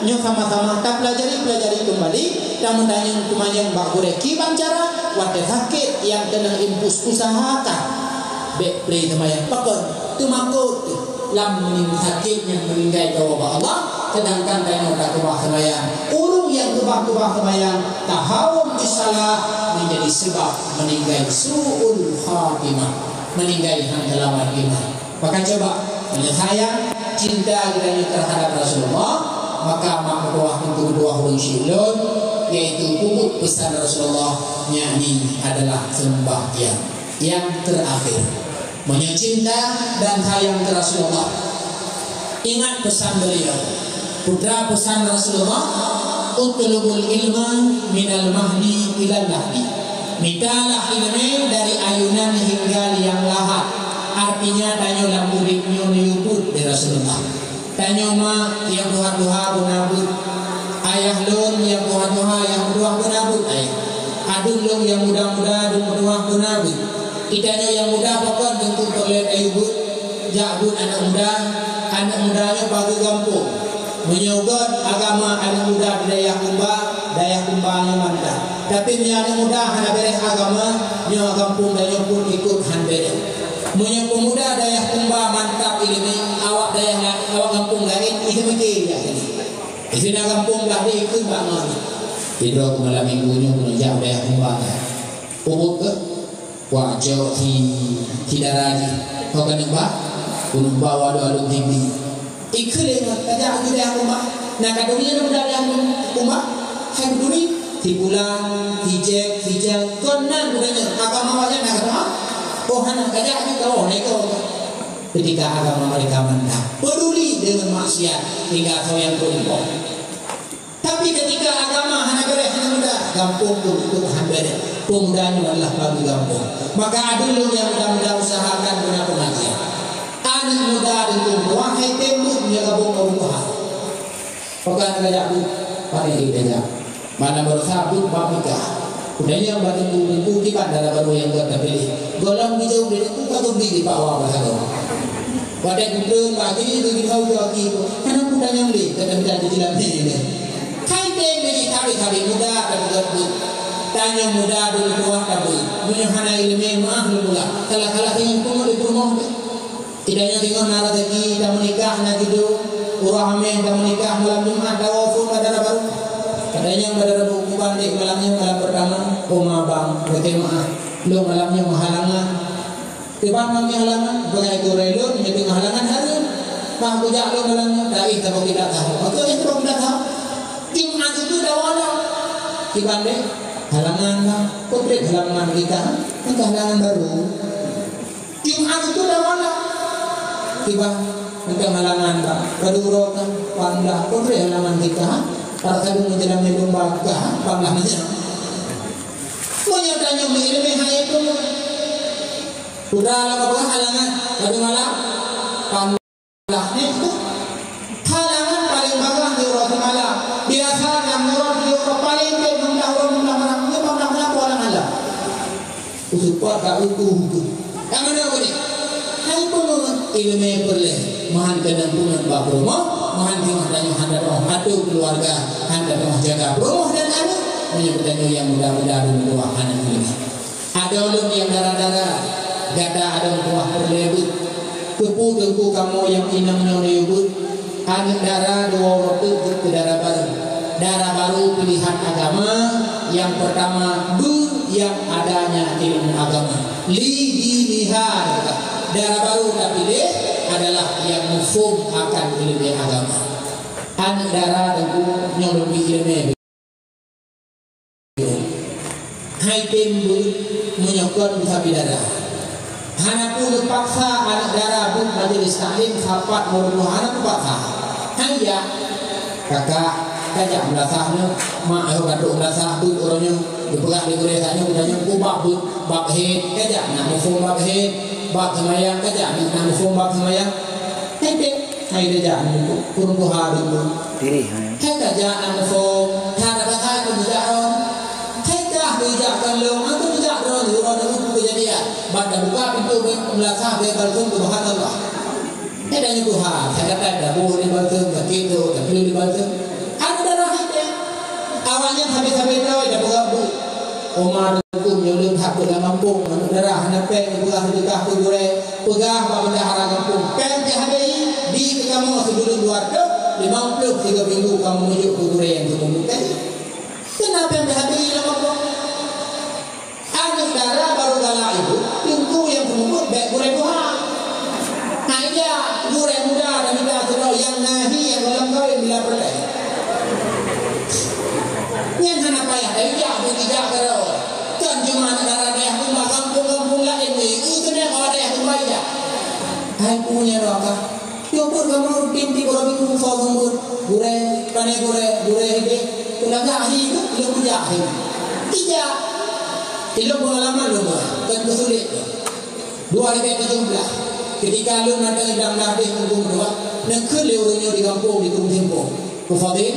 nyo sama-sama tak pelajari kembali tak mendanyang kumayang bak gureki bancara wate sakit yang kena impus usahakan baik play semayang pakon tu makut lam mening sakit yang meninggal jawab Allah sedangkan tayang tak kebah semayang urung yang kebah semayang tahawum isalah menjadi sebab meninggal su'ul khatimah meninggal dalam iman maka coba sayang cinta kita terhadap Rasulullah maka makluah untuk kedua huruf syilun yaitu pupuk pesan Rasulullah yakni adalah sembahyang yang terakhir Mencinta dan sayang ke Rasulullah. Ingat pesan beliau. Putra pesan Rasulullah, utlubul ilma minal mahdi ilal lahdi. Mintalah ilmu dari ayunan hingga liang lahat. Artinya tanyo lah murid nyo nyubut di Rasulullah. Tanyo ma yang duha-duha bunabut. Ayah lun yang duha-duha yang duha bunabut ayah. Adun lun yang muda-muda dan duha bunabut. Itanya yang muda pokok tentu terlihat ayubut. Jakbut anak mudanya bagi kampung. Menyugut agama anak muda daya kumbanya mantap. Tapi anak muda hanya beres agama, nyawa kampung dan pun ikut hanbere. Menyugut pemuda daya kumba mantap ilmu, awak kampung lain itu mikir ya ini. Isina kampung lah dia ikut bangun. Tidur malam minggunya menunjuk daya kumbanya. Ubuk ke wajah tidak lagi. Kau kan nampak? Kunum bawa doa tinggi. Ikhlima kajak kita kumba. Nah kadunya muda yang kumba. Hai duri tibulan hijau konan budanya agama wajah nak kata oh hana kajak kita oh neko. Ketika agama mereka mantap peduli dengan maksiat hingga kau yang berlimpah. Tapi ketika agama hana boleh hana muda gampung untuk hambere pemudanya adalah bagi gampung. Maka dulu yang muda-muda usahakan guna pengajian. Anak muda itu wahai tembuk menjaga bongkar Tuhan. Pekan kajak bu paling ideja. Mana bersabut babika. Udahnya bagi buku kibat darah baru yang kita pilih. Golong hijau dari itu kagum di bawah bahasa orang. Pada gudang pagi itu kita uji karena muda yang beli kita tidak dijilam ini. Kai tembik kali muda tapi gabut. Tanya muda dulu tua kabut. Menyuhana ilmu maaf pula. Kalau tinggal pun di rumah. Tidaknya tinggal nara lagi dah menikah nak hidup urahme dah menikah malam Jumat dah wafat pada baru katanya pada buku balik malamnya malam pertama oma bang berkemah lo malamnya menghalangan tiba malamnya halangan bagai gorelo menjadi halangan hari mah bujak lo malamnya dari tapi tidak tahu oke itu tidak tahu Jumat itu dah wala tiba deh halangan lah putri halangan kita entah halangan baru Jumat itu dah wala tiba untuk halangan tak kedua pandah putri halangan kita para kadung menjelamnya domba kah panglahnya menyertanya ilmu hai itu sudah apa halangan pada malam panglahnya itu halangan paling bawah di orang malam biasa yang murah di orang paling ke jumlah malamnya panglahnya orang Allah usupar tak utuh yang mana ini hai pun ilmu perleh mahan kadang punya bab rumah mahan tinggal tanya handal rumah atau keluarga handal rumah jaga rumah dan anak menyebutnya yang mudah-mudahan dua anak ini ada ulun yang darah-darah gada ada buah berlebut kepu kamu yang inamnya lebut anak darah dua waktu ke darah baru pilihan agama yang pertama yang adanya ilmu agama lihat darah baru tapi adalah yang mufhum akan ilmu agama. Anak darah dan yang lebih ilmu. Hai timbul menyokong bisa bidara. Hana pun paksa anak darah pun majelis taklim sahabat mau anak paksa. Hanya kakak kajak belasahnya mak ayo kaduk belasah tu orangnya dipegang di geresanya udahnya kubak tu bab head kajak nak mufhum bab head bab semayang kajak nak mufhum bab semayang hai dia jangan kurung hari tu diri hai kajak nak mufhum tak ada kata pun tidak on hai dah bijak kalau aku bijak on orang itu kejadian pada buka pintu belasah dia balkon subhanallah ada yang Tuhan saya kata ada boleh di balkon begitu tak boleh di balkon awalnya sampai tahu ada berapa Omar itu nyolong hak dalam kampung darah nape buah sedekah tu boleh pegah pada arah kampung pen dihadai di kamu sebelum 250 3 minggu kamu menuju ke gure yang kemudian kenapa yang dihadai dalam kampung ada darah baru galak itu pintu yang kemudian baik gure Tuhan hanya gure muda dan muda sedau yang nahi yang dalam kau yang bila perlai yang hana payah tidak kalau kan cuma darah yang kampung lain ni itu kena ada yang baik hai punya doa yo pun kamu tim orang itu so sumur gure pane gure ini unaga ahi itu lo punya ahi tidak itu pengalaman lo kan kesulit 2017 ketika lu nanti sedang nabih tunggu doa nak kelewanya di kampung di Tempo kufadil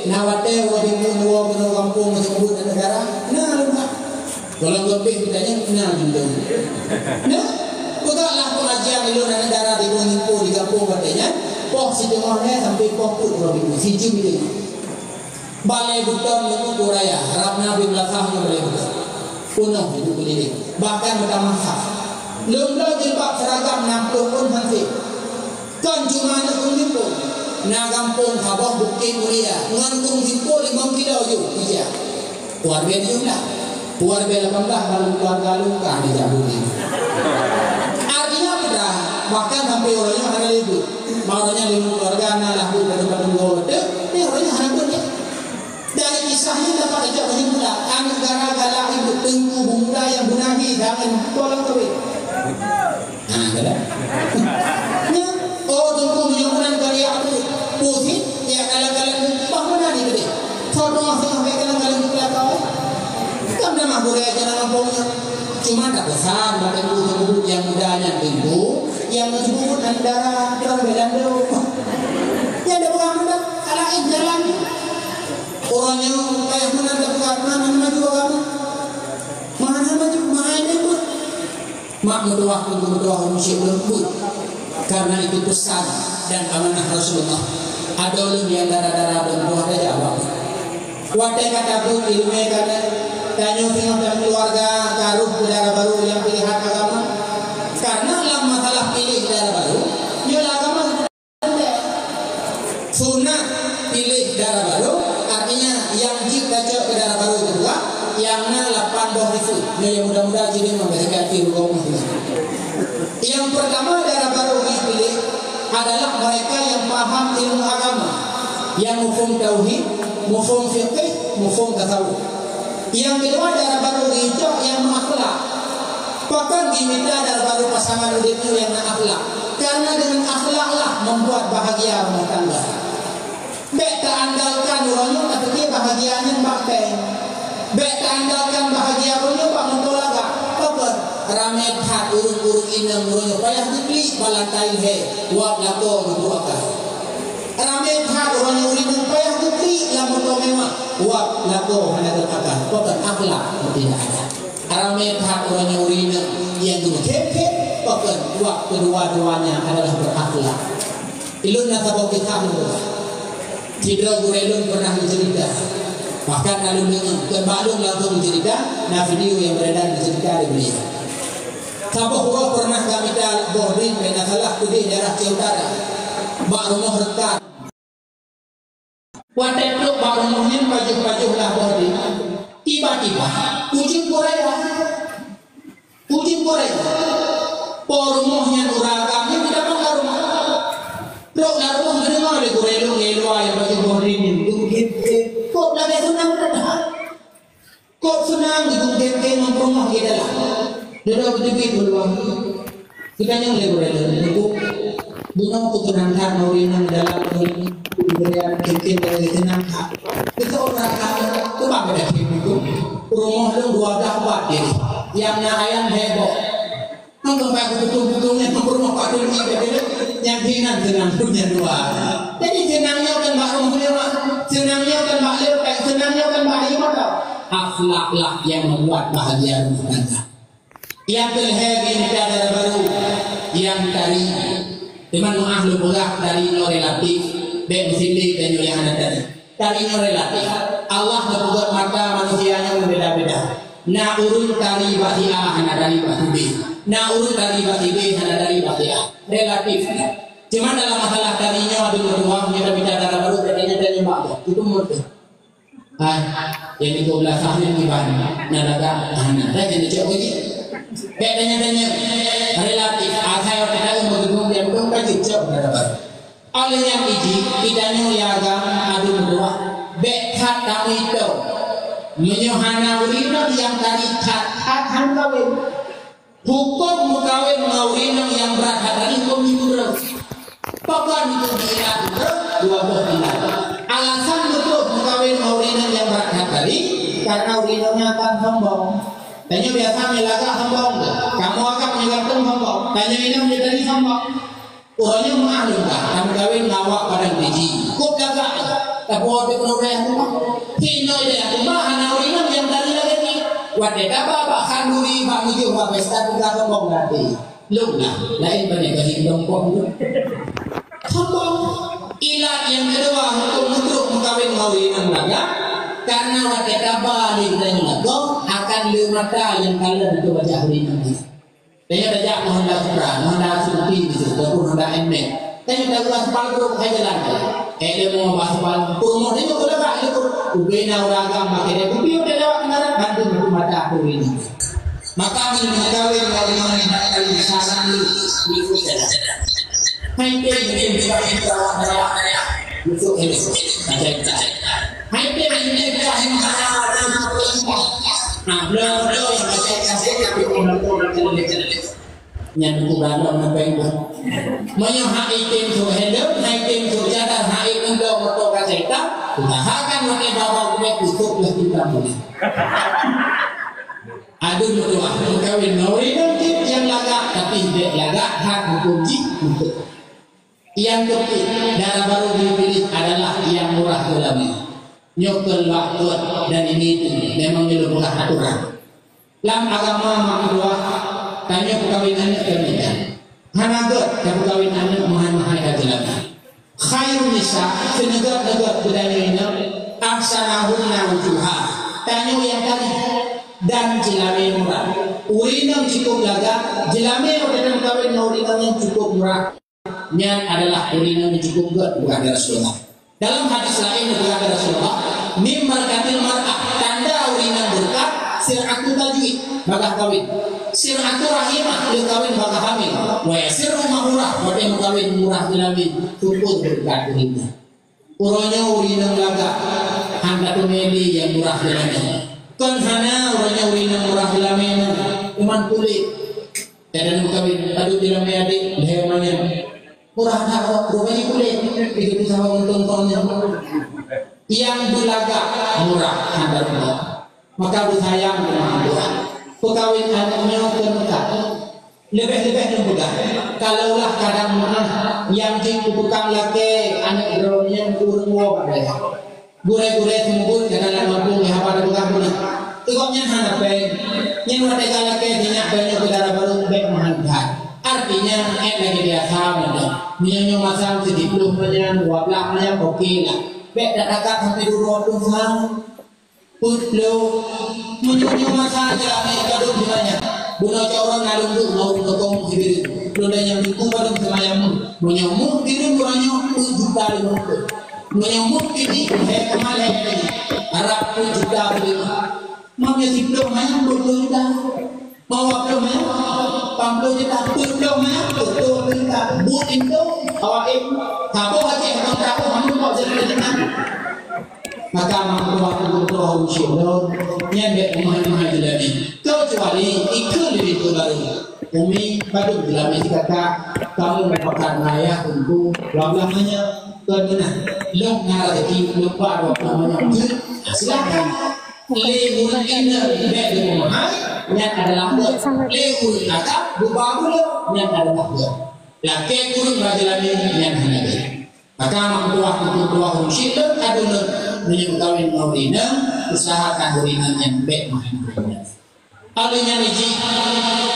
nawate wa di munwa di kampung tersebut negara nah lu kalau lebih bedanya nah juga nah bukanlah pengajian lu negara di Tempo di kampung katanya poh si tengahnya sampai poh pun kalau si jum itu balai buton itu kuraya harapnya di belakangnya balai buton punah itu keliling bahkan bertamah Lumba jilbab seragam 60 pun nanti kan cuma nak kumpul na kampung Sabah Bukit Mulia ngantung simpul 5 kilo je dia keluarga jumlah keluarga 18 lalu keluarga luka di Jambu ini artinya apa bahkan sampai orangnya ada libur makanya libur keluarga nalah daripada ngode ni orangnya ada pun ya dari kisahnya dapat ajak menyimpulkan anak gara-gara ibu tengku bunda yang bunahi jangan tolong kawin. Nah, ada. Ya, oh tengku menyokonan karya aku putih ya kalang-kalang bangunan itu deh. Foto sampai kalang-kalang kita tahu. Kan nama budaya jangan ngomongnya. Cuma tak besar pada ibu yang mudanya pintu yang disebut antara belan dulu. Ya ada bukan ada alain jalan. Orangnya kayak mana dapat mana maju kamu mana maju main itu mak berdoa musyrik lembut karena itu pesan dan amanah Rasulullah ada ulun yang darah-darah dan buah ada jawab wadah kata pun ilmu kata tanya tengok dalam keluarga taruh saudara baru yang pilihan agama karena dalam masalah pilih saudara baru dia agama sunnah pilih saudara baru artinya yang jika cocok ke darah baru kedua yang na 8 boh itu yang mudah-mudahan jadi memberikan rumah yang pertama darah baru dipilih adalah mereka yang paham ilmu agama yang mufhum tauhid mufhum fiqh mufhum tasawuf yang kedua darah baru hijau yang akhlak bahkan diminta darah baru pasangan hidupnya yang akhlak karena dengan akhlaklah membuat bahagia rumah tangga. Bek tak andalkan orangnya tapi dia bahagianya pakai. Bek tak andalkan bahagia orangnya pak mentolaga. Apa? Ramai hat urut-urut inang orangnya payah dibeli balantai he. Wak lato berbuaka. Ramai hat orangnya urinang payah dibeli lamun mewah. Wak lato hanya berbuaka. Apa? Akhlak tidak ada. Ramai hat orangnya urinang yang berkepet. Apa? Wak kedua-duanya adalah berakhlak. Ilun nasabah kita menurut. Cedera Gurelun pernah bercerita bahkan lalu kemalum langsung bercerita nah video yang beredar bercerita dari beliau Sabah Hura pernah kami dah bohdin kena salah kudih daerah Ciutara bak rumah rekat wadah peluk bak rumahnya pajuh-pajuh lah bohdin tiba-tiba kucing Korea po rumahnya nuragamnya tidak mau rumah Lok na rumah dengar le Gurelun ngelwa yang baju boring itu kok lagi senang dah. Kok senang digugem-gem rumah kita lah. Dia betul-betul luang. Kita yang le Gurelun itu bunga putunan kan orinan dalam ini budaya kita dari senang tak. Kita orang tu bang dah itu rumah lu 12 bat ini. Yang na ayam heboh. Nggak pakai betul-betulnya rumah Pak Dul yang senang punya dua. Jadi senangnya kan Pak Rumahnya Pak, senangnya kan Pak Lepek, senangnya kan Pak Lima tau. Akhlaklah yang membuat bahagia rumah tangga. Yang terhegi negara baru, yang dari teman ahlu bolak dari no relatif, bek musili dan yang ada dari no relatif. Allah membuat mata manusianya berbeda-beda. Na urut dari bati A hana dari bati B. Na urut dari bati B hana dari bati A. Relatif. Cuma dalam masalah tadinya ada berdua kita bicara darah baru bedanya dari mbak itu mudah. Yang 12 tahun di mana? Naraga hana. Dah jadi cakap ini. Bedanya relatif. Saya tidak menggunakan yang belum kaji cakap darah baru. Oleh yang ini tidaknya liagam ada berdua. Bekat kami itu. Menyohana urina yang dari kat kawin Hukum mengkawin mengawinang yang berat hadari hukum itu terus. Pakan itu diilat terus 12 bulan. Alasan betul mengkawin mengawinang yang berat hadari karena urinanya akan sombong. Tanya biasa melaga sombong. Kamu akan menyegarkan sombong. Tanya ini menjadi sombong. Orangnya maklum kan, kamu kawin ngawak pada biji. Kok gagak? Tapi waktu penuh rumah, hino dia rumah anak urinang yang tadi lagi ni. Wadah apa kanduri pak muju pak pesta kita sombong nanti. Lumlah, lain banyak kasih dompong tu. Sombong. Ilat yang kedua untuk mutruk mengkawin urinang laga. Karena wadah apa di kita lagu akan lemata yang kalian itu wajah urinang ni. Tanya dajak mohon dah surah, mohon dah suci di situ, mohon dah emek. Tanya dah luas pal guru saya jalan. Dia mau bahas pal, kurung dia tu dah dia tu. Ubena orang agama kita, ubi udah lewat kemarin bantu betul mata aku ini. Maka mengkawin orang yang kali saran ni sudah. Hai dia ini juga kita ada. Musuh ini, macam hai dia ini juga ada. Nah, belum yang saya tapi orang yang kurang nampak itu. Banyak item tu hello, item tu jada item tu motor kaseta. Usahakan pakai bawa kuat tutup plastik kamu. Aduh berdoa, kawin nauri nanti yang laga tapi tidak laga hak hukum untuk. Yang ketiga darah baru dipilih adalah yang murah dalamnya. Nyokol waktu dan ini memang lebih murah aturan. Dalam agama makhluk tanya perkawinannya demikian. Hanagat dan perkawinannya mahal-mahal kajilannya. Khairun nisa senegat-negat bedanya ahsanahunna wujuha. Tanya yang tadi dan jilame murah. Urinam cukup laga, jilame orang kawin urinam yang cukup murah. Nya adalah urinam yang cukup bukan dari Rasulullah. Dalam hadis lain berkata Rasulullah, mimbar katil mar'ah tanda urinam berkat sir'atu tajwid bakal kawin, sir'atu rahimah dia kawin bakal hamil, wa yasirru ma'urah wadai kawin murah ilamin tumpul berkat urinam. Uranya urinam laga handa tumeli yang murah ilamin. Kan hana uranya urinam murah ilamin iman kulit. Dan kawin aduh ilamin adik lehemanya. Murah tak rumahnya kulit itu bisa menontonnya yang bulaga murah handarnya maka bersayang dengan Tuhan perkawin anaknya terdekat lebih mudah kalaulah kadang yang tukang laki anak dronnya kurang ada ya gure-gure sembun karena mampu pada tukang guna tukangnya hanape yang mereka laki dinyak banyak udara baru baik menghantar. Artinya lagi biasa mana minyak masam sedikit punya wablaknya oke lah beda dekat sampai dulu tu sang putlo minyak masam jalan kadung semuanya guna orang ngalung tu mau tokong hidup lo yang itu baru semayam menyamuk diri kurangnya juta lima menyamuk ini kemarin ini Arab pun juta lima mau jadi belum mayam 20 juta mau belum mayam 40 juta belum mayam betul kita buat itu awak tahu aja kalau tahu kamu kok jadi maka mampu waktu berdoa usyukur nyendek rumah-rumah jelami kecuali ikut lebih baru umi pada jelami kata kamu merupakan ayah untuk lamanya kena lok ngarati lupa namanya silakan lebur ina di rumah yang adalah lebur kata bubabu yang adalah laki kurung jelami yang hanya maka mampu waktu berdoa usyukur adunut menyebutkan mawrina usahakan uringan yang baik mahal. Alinya niji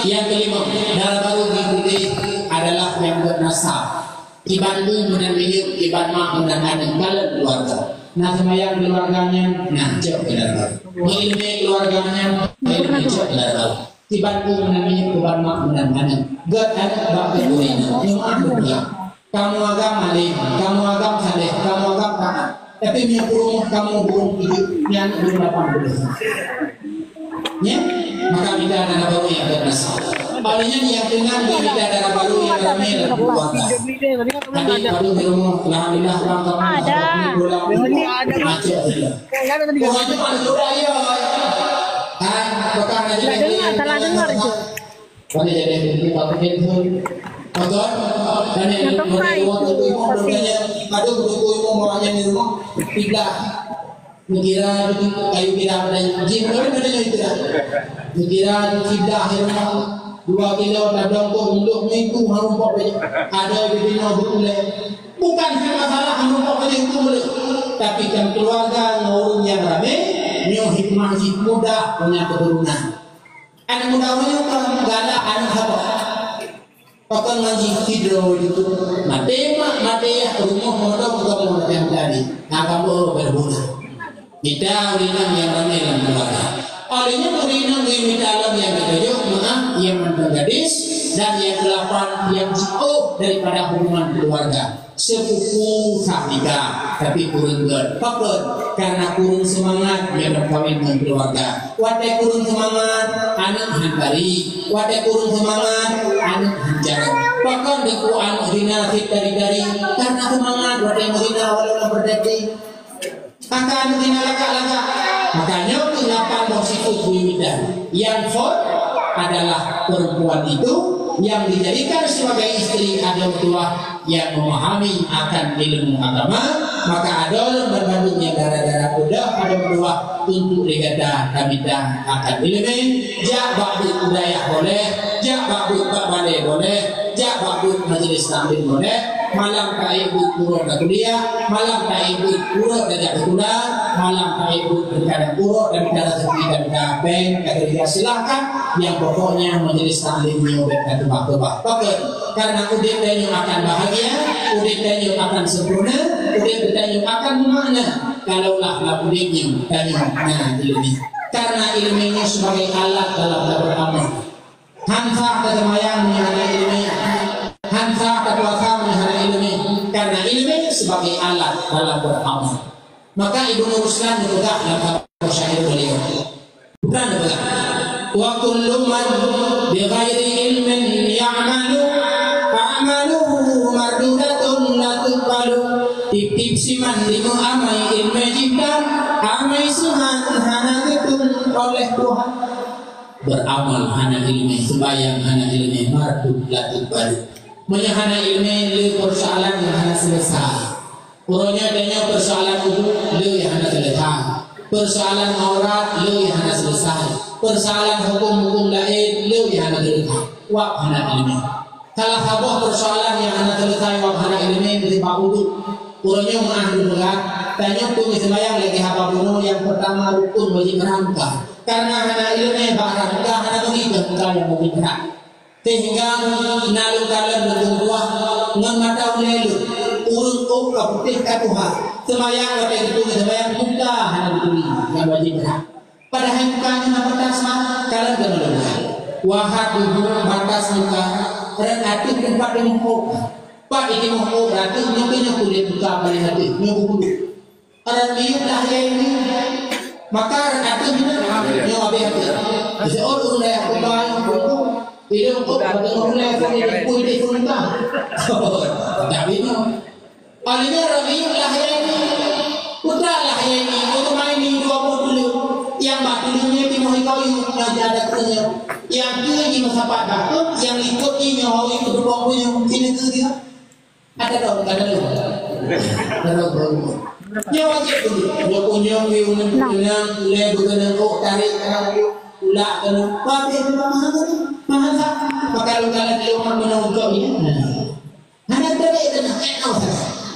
yang kelima darah baru dipilih adalah yang bernasab. Ibantu menemui iban mak dan anak kalian keluarga. Nah semayang keluarganya nah jauh ke darah baru. Mengilmi keluarganya mengilmi jauh ke darah baru. Ibantu menemui iban mak dan anak. Gak anak bakal urina. Yang kamu agama malih, kamu agama saleh, kamu agama taat. Tapi yang burung kamu burung hidup yang belum dapat berdosa. Ya, maka kita ada baru yang bernasab. Palingnya yang dengan kita ada baru yang ramai dan keluarga. Tadi baru di rumah, alhamdulillah kamu ada. Macam itu. Pokoknya pada sudah ya. Kan, bukan lagi. Salah dengar itu. Pada jadi kita pakai itu, motor, dan yang waktu itu mau bertanya, ada buku mau maunya di rumah, tidak. Mengira kayu kira ada jin, tapi ada yang tidak. Mengira tidak rumah 2 kilo tabung untuk minggu harumpok ada di bina boleh. Bukan masalah harumpok itu boleh, tapi kan keluarga ngurung yang ramai, nyo hikmah muda punya keturunan. Anak muda punya gala anak apa? Pakai ngaji hidro itu, mati rumah modal bukan yang tadi, agak berbeda. Kita urinang yang ramai dalam keluarga. Olehnya urinang yang dalam yang ketujuh, yang mantan gadis dan yang 8 yang jauh daripada hubungan keluarga. Sepupu Sabika, tapi kurang berpakut karena kurang semangat yang berkawin dengan keluarga. Wadah kurang semangat, anak hankari. Wadah kurang semangat, anak hancar. Bahkan deku anak dinasib dari karena semangat wadah menghina walau berdati. Akan laka-laka. Makanya kenapa positif wimidan. Yang for adalah perempuan itu yang dijadikan sebagai istri ada tua yang memahami akan ilmu agama, maka ada berbanding yang gara-gara udah ada tua untuk digada kamita akan ilmu. Jak bakbut budaya boleh, jak bakbut balai boleh, jak bakbut majelis taklim boleh. Malam tak ikut pura dan kuliah, malam tak ikut pura dan kuliah, malam tak ikut berkadang pura dan bicara sepi dan kabeng. Kata dia silahkan, yang pokoknya majelis taklimnya dan tebak-tebak. Karena udip danyu akan bahagia, udip danyu akan sempurna, udip danyu akan bermakna. Kalaulah udipnya danyu nah ilmi. Karena ilminya sebagai alat dalam beramal. Hansa kesemayang anak ilmi, hansa ketuasa ilmi. Karena ilmi sebagai alat dalam beramal. Maka Ibnu Ruslan juga dalam syair beliau. Bukan apa? Wa kullu man bi ghairi ilmin ya'malu fa'amaluhu mardudatun la tuqbalu. Tip-tip siman limu amai ilmu jiban amai suhan hana getun oleh Tuhan. Beramal hana ilmi, sembahyang hana ilmi, mardud la tuqbalu. Menyahana ilmi le persoalan yang hana selesai. Urutnya adanya persoalan wudhu le yang hana selesai. Persoalan aurat le yang hana selesai. Persoalan hukum-hukum lain le yang hana selesai. Wak hana ilmi. Salah satu persoalan yang hana selesai wak hana ilmi berupa wudhu. Urutnya mengakhir berat. Tanya pun sembahyang lagi haba bunuh yang pertama rukun wajib rangka. Karena hana ilmi bak rangka hana begitu yang wajib rangka. Sehingga nalu kalan bertumbuh ngamata ulelu urut kaputih katuha semayang waktu itu semayang buka hana dituli yang wajib padahal bukanya nampak sama kalan berlalu wahad duduk batas muka dan hati tempat yang muka pak ini muka berarti nyoknya kulit buka balik hati nyoknya orang liuk lah ini maka hati nyoknya habis hati jadi orang yang kubai itu pada mulai dari kulit punta. Tapi no. Alina Rabiul Lahyani, putra Lahyani, utama ini 20 dulu. Yang batunya di Mohikawi yang ada punya. Yang dia di masa pada, yang ikut ini nyawa itu berapa punya ini tu dia. Ada dong, ada dong. Ada dong. Nyawa itu, dia punya punya lebu dengan tarik kerang ulah dengan pakai mahal maka kalau dia orang menonjol ini hanya tadi dengan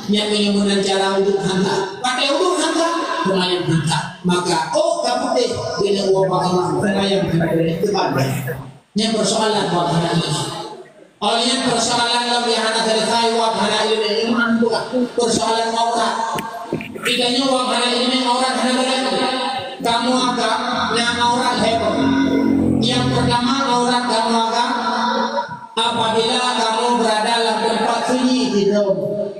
yang menyebutkan cara untuk hantar pakai untuk hantar lumayan hantar maka kamu deh bila uang pakai lumayan itu yang persoalan wahana ini oleh persoalan lebih hana selesai wahana ini iman juga persoalan aurat tidaknya wahana ini aurat hana berlaku kamu agak yang aurat hebat. Yang pertama aurat kamu agak apabila kamu berada dalam tempat sunyi tidur.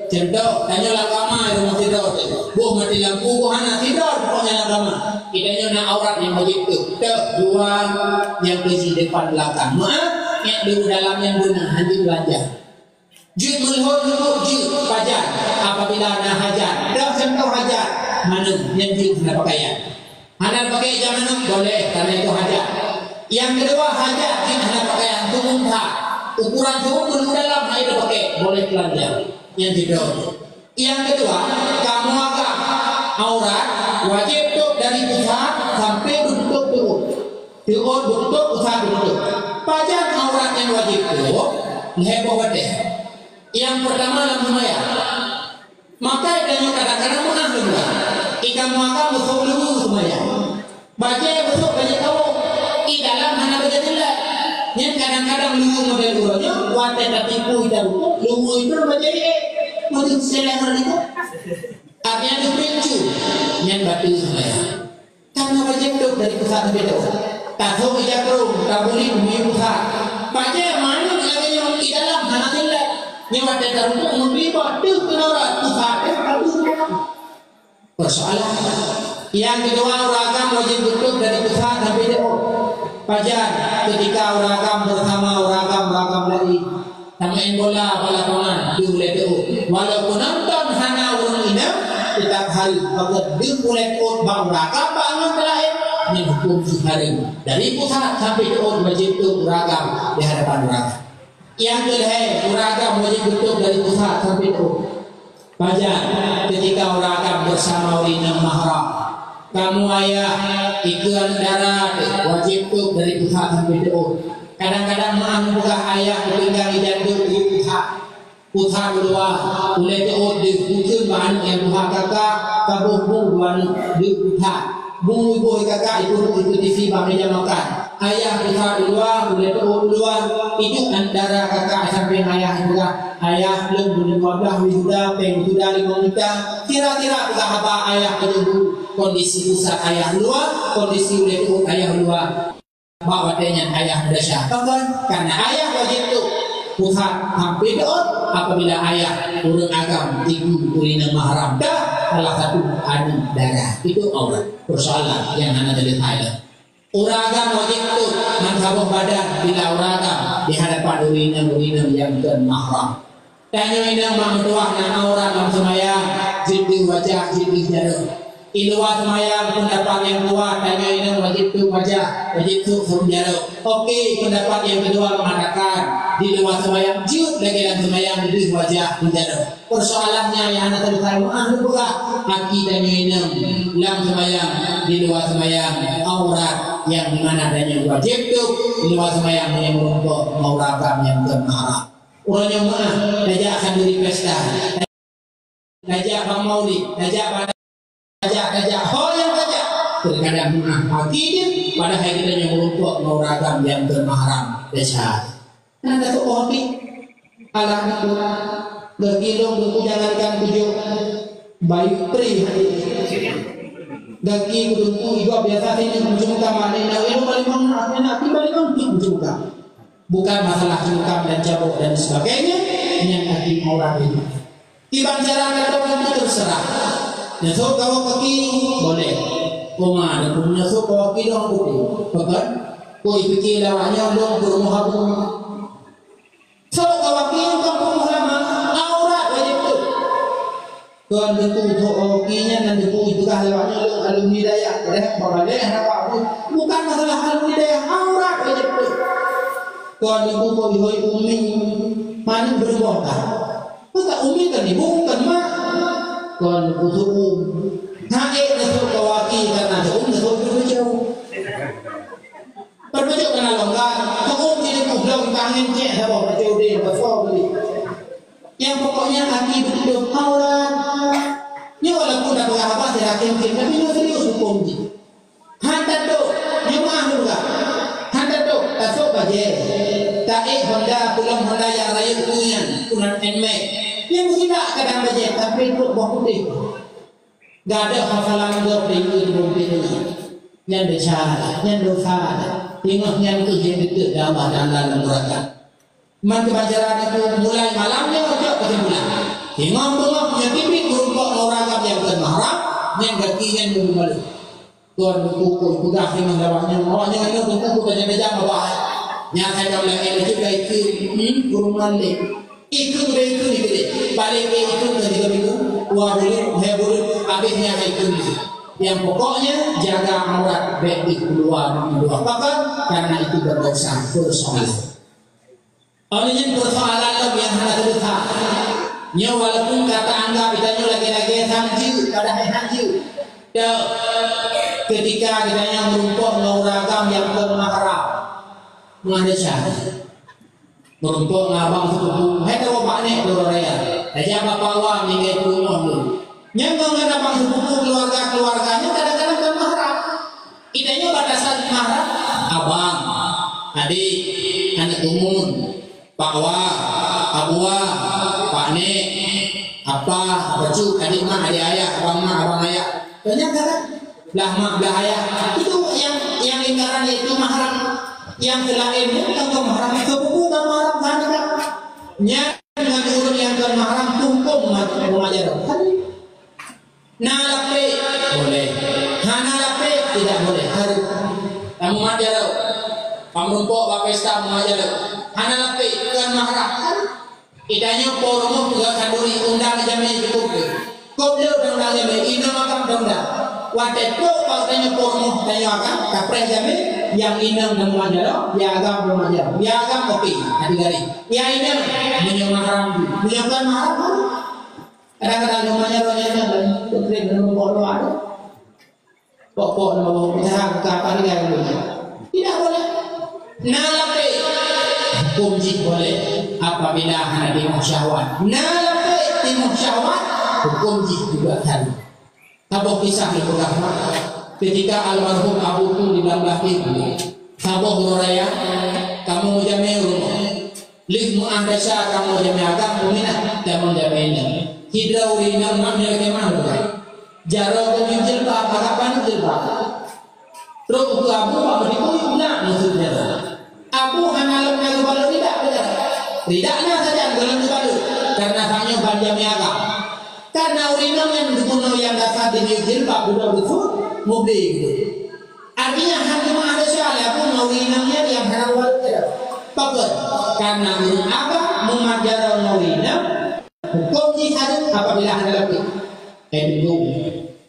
Contoh, tanya agama rumah tidur. Bu mati lampu, bu hana tidur pokoknya agama. Tidaknya nak aurat yang begitu. Dua yang besi depan belakang. Maaf, yang di dalam yang benar nanti belajar. Jid melhor dulu jid fajar. Apabila nak hajat, dah contoh hajat mana yang jid nak pakaian. Anda pakai zaman boleh karena itu hajat. Yang kedua hajat kita pakaian tubuh ukuran tubuh belum dalam itu pakai boleh telanjang. Yang kedua. Yang kedua kamu agak aurat wajib tutup dari pusat sampai tutup perut. Tutup pusat tutup. Pajak aurat yang wajib tutup heboh deh. Yang pertama dalam semaya. Maka dan kadang-kadang menang juga. Ikan muaka besok dulu semaya. Baca besok baca kamu. I dalam hana baca tidak. Yang kadang-kadang lu model urutnya, wanita tertipu dan lu itu baca ini. Mungkin selera itu. Artinya itu pincu. Yang batu semaya. Karena baca itu dari pusat beda. Tak tahu ijak terus, tak boleh bumi pusat. Baca mana yang di dalam hana tidak. Yang ada terhubung memberi waktu kenora pusat persoalan. Yang kedua ragam wajib tutup dari pusat sampai deo. Pajar ketika ragam bersama ragam lain. Sama yang bola balapan diulai deo. Walaupun nonton hana urun ina tetap hari bagat diulai deo bang ragam bangun terakhir yang hukum sehari dari pusat sampai deo wajib tutup ragam di hadapan ragam. Yang kedua, ragam wajib tutup dari pusat sampai itu. Pajar ketika ragam bersama orang mahram. Kamu ayah ikan darat wajib tutup dari pusat sampai itu. Kadang-kadang maaf buka ayah tinggal di jantung di pusat. Pusat berdua, boleh tutup di pusat bahan yang buka kakak, kabuh bahan di pusat. Bung ibu kakak itu TV bagi makan. Ayah besar dua, boleh turun dua. Itu antara kakak sampai ayah juga. Ayah belum boleh 12 wisuda, sudah 5 juta. Kira-kira bukan apa ayah menunggu kondisi pusat ayah dua, kondisi boleh turun ayah dua. Bawa tanya ayah berdasar. Karena ayah wajib itu pusat hampir doon apabila ayah urut agam tinggi urina mahram dah salah satu anu darah itu aurat. Persoalan yang anak jadi Thailand. Uragam wajib itu menghabuk badan bila uragam di hadapan urina yang bukan mahram. Tanya ini mengeduah dan aurat dalam semayang jilid wajah jilid jadul. Iluat semayang pendapat yang kuat tanya ini wajib itu wajah wajib itu jadul. Oke, pendapat yang kedua mengatakan di luar semayang jilid lagi dalam semayang jilid wajah jadul. Persoalannya yang anak tadi saya buka akidah minum dalam semayang di luar semayang aurat yang dimana adanya wajib itu di luar semayang yang untuk aurat yang bermahram. Orang yang mana dajak akan diri pesta, dajak bang maulid, dajak yang dajak terkadang akidah pada hari kita yang untuk aurat yang bermahram desa. Nah, ada kopi alam itu bergilung jangankan tujuh baik pri daging berumpu juga biasa ini menjungkam mana itu paling mana balik menjungkam bukan masalah jungkam dan cabuk dan sebagainya yang hati orang itu tiba cara kata itu terserah nyesok kau kaki boleh koma dan nyesok kau kaki dong putih bahkan kau pikir lawanya dong berumah habung so kau kaki kampung halaman aurat wajib itu tuan bentuk hokinya dan bentuk itu lewatnya alumni daya boleh apa bukan masalah alumni daya aurat wajib itu tuan bentuk hoi umi mana berbongkar bukan umi kan ibu bukan mak tuan bentuk naik nasib kawaki karena nasib berjauh berjauh karena longgar tuh jadi kublang tangan cek saya bawa berjauh deh berjauh yang pokoknya hati betul aurat. Ni walaupun dah berapa saya yakin tapi dia serius hukum ni. Hantar tu, ni mah juga. Hantar tu, tasuk baje. Taik Honda pulang Honda yang raya punya, punan enme. Yang tidak kadang baje tapi itu buah putih. Gak ada hafalan gor di itu yang besar, yang dosa. Tengok yang tu dia betul dalam neraka. Man kebajaran itu mulai malamnya sejak kesimpulan. Tengok yang tipik berumpuk oragam yang bermahram yang gakian berbalik. Tuan berkuku sudah dengan lawaknya. Awaknya ini berkuku kerja-kerja bawah. Yang saya kata yang juga itu burung malik. Itu balik itu ketika itu. Wah boleh, boleh. Habisnya itu. Yang pokoknya jaga aurat baik di keluar dua pakat karena itu berdosa persoalan. Olehnya persoalan lo yang hendak terbuka. Nya walaupun kata anggap kita lagi-lagi hanju, kada hanju. Ketika kita yang merumpuk nguragam yang bermahram, mengenai syarat. Merumpuk ngabang sepupu, hai tahu pak nek doraya. Aja bapak wa minggai punya dulu. Yang mengenai abang sepupu keluarganya kadang-kadang bermahram. Idanya batasan mahram, abang, adik, anak umum, pak wa, abu wa, pak nek, apa, baju, adik mak, adik ayah, abang mak, abang ayah. Banyak kan? Lah mak, lah ayah. Itu yang lingkaran itu mahram. Yang selainnya yang mahram itu bukan mahram kan? Nya dengan urut yang mahram tumpung mengajar kan? Nalape boleh, hanalape tidak boleh. Harus kamu mengajar, kamu rumpuk bapesta mengajar. Hanalape kan mahram kan? Idanya poromo juga kanduri undang jamnya cukup. Koblo undang jamnya ina makam undang. Wadah tu pautanya poromo tanya akan kapres jamnya yang ina mengajar, ya agam mengajar, ya agam kopi hati-hati. Ya ina menyang mahram, menyangkan mahram kan? Kadang-kadang rumahnya rohnya dan putri belum pokok ada. Pokok nama usaha kapan dia tidak boleh. Nalape hukum boleh apabila hanya di musyawat. Nalape di musyawat hukum juga hari. Tabok kisah beragama ketika almarhum Abu Tu di dalam lahir. Tabok Nuraya kamu jamai rumah. Lik mu'andasya kamu jamai agam minat kamu jamai Hidra urina mamnya kemana bukan? Jaro kami jilbab, harapan jilbab. Terus untuk Abu apa dikui nak maksudnya? Abu hanalam yang balu tidak benar. Tidaknya saja dalam balu karena hanya banjam agak. Karena urina yang dibunuh yang dasar di jilbab sudah betul mubli. Artinya hakim ada salah pun urinanya yang haram balu tidak. Pokok karena apa mengajar urina hukum jihad apabila ada lebih edung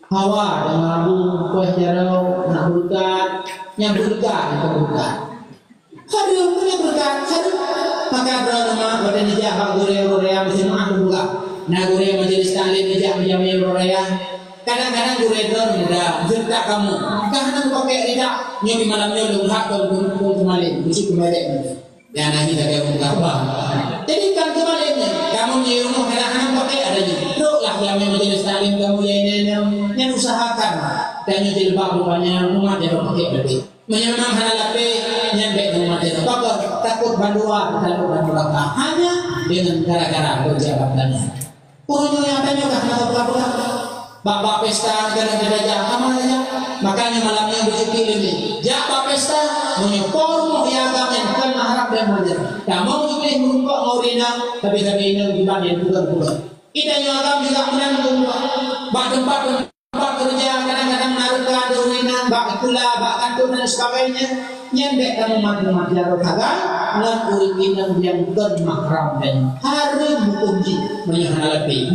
hawa dan abu kuah jarau nak berkat yang berkat hadir punya berkat hadir maka drama pada nijah bak gure-gure mesti maaf buka nah gure majelis taklim nijah menjamai gure kadang-kadang gure drone muda jerta kamu karena pakai tidak nyobi malamnya lu hak pun kembali mesti kembali dan nanti tak ada apa. Jadi kan kebaliknya, kamu di rumah kadang-kadang pakai ada juga. Lah yang majelis taklim kamu yang usahakan dan yang jilbab rupanya umat yang pakai berarti. Menyamang halalape nyampe umat yang takut bandua hanya dengan gara-gara berjabatannya. Punya yang tanya karena apa? Bapak pesta gara-gara jahat aja. Makanya malamnya bercuti ini. Jabat pesta menyokor muhiagamen kan maharap dan majar. Kamu juga merumpuk maurina tapi ini gimana yang bukan. Kita nyokam juga menanggung. Bak tempat kerja kadang-kadang naruhkan urina, bak itulah, bak kantor dan sebagainya. Nyendek kamu majar kagak ngan urina yang bukan mahram dan harus hukum menyonalapi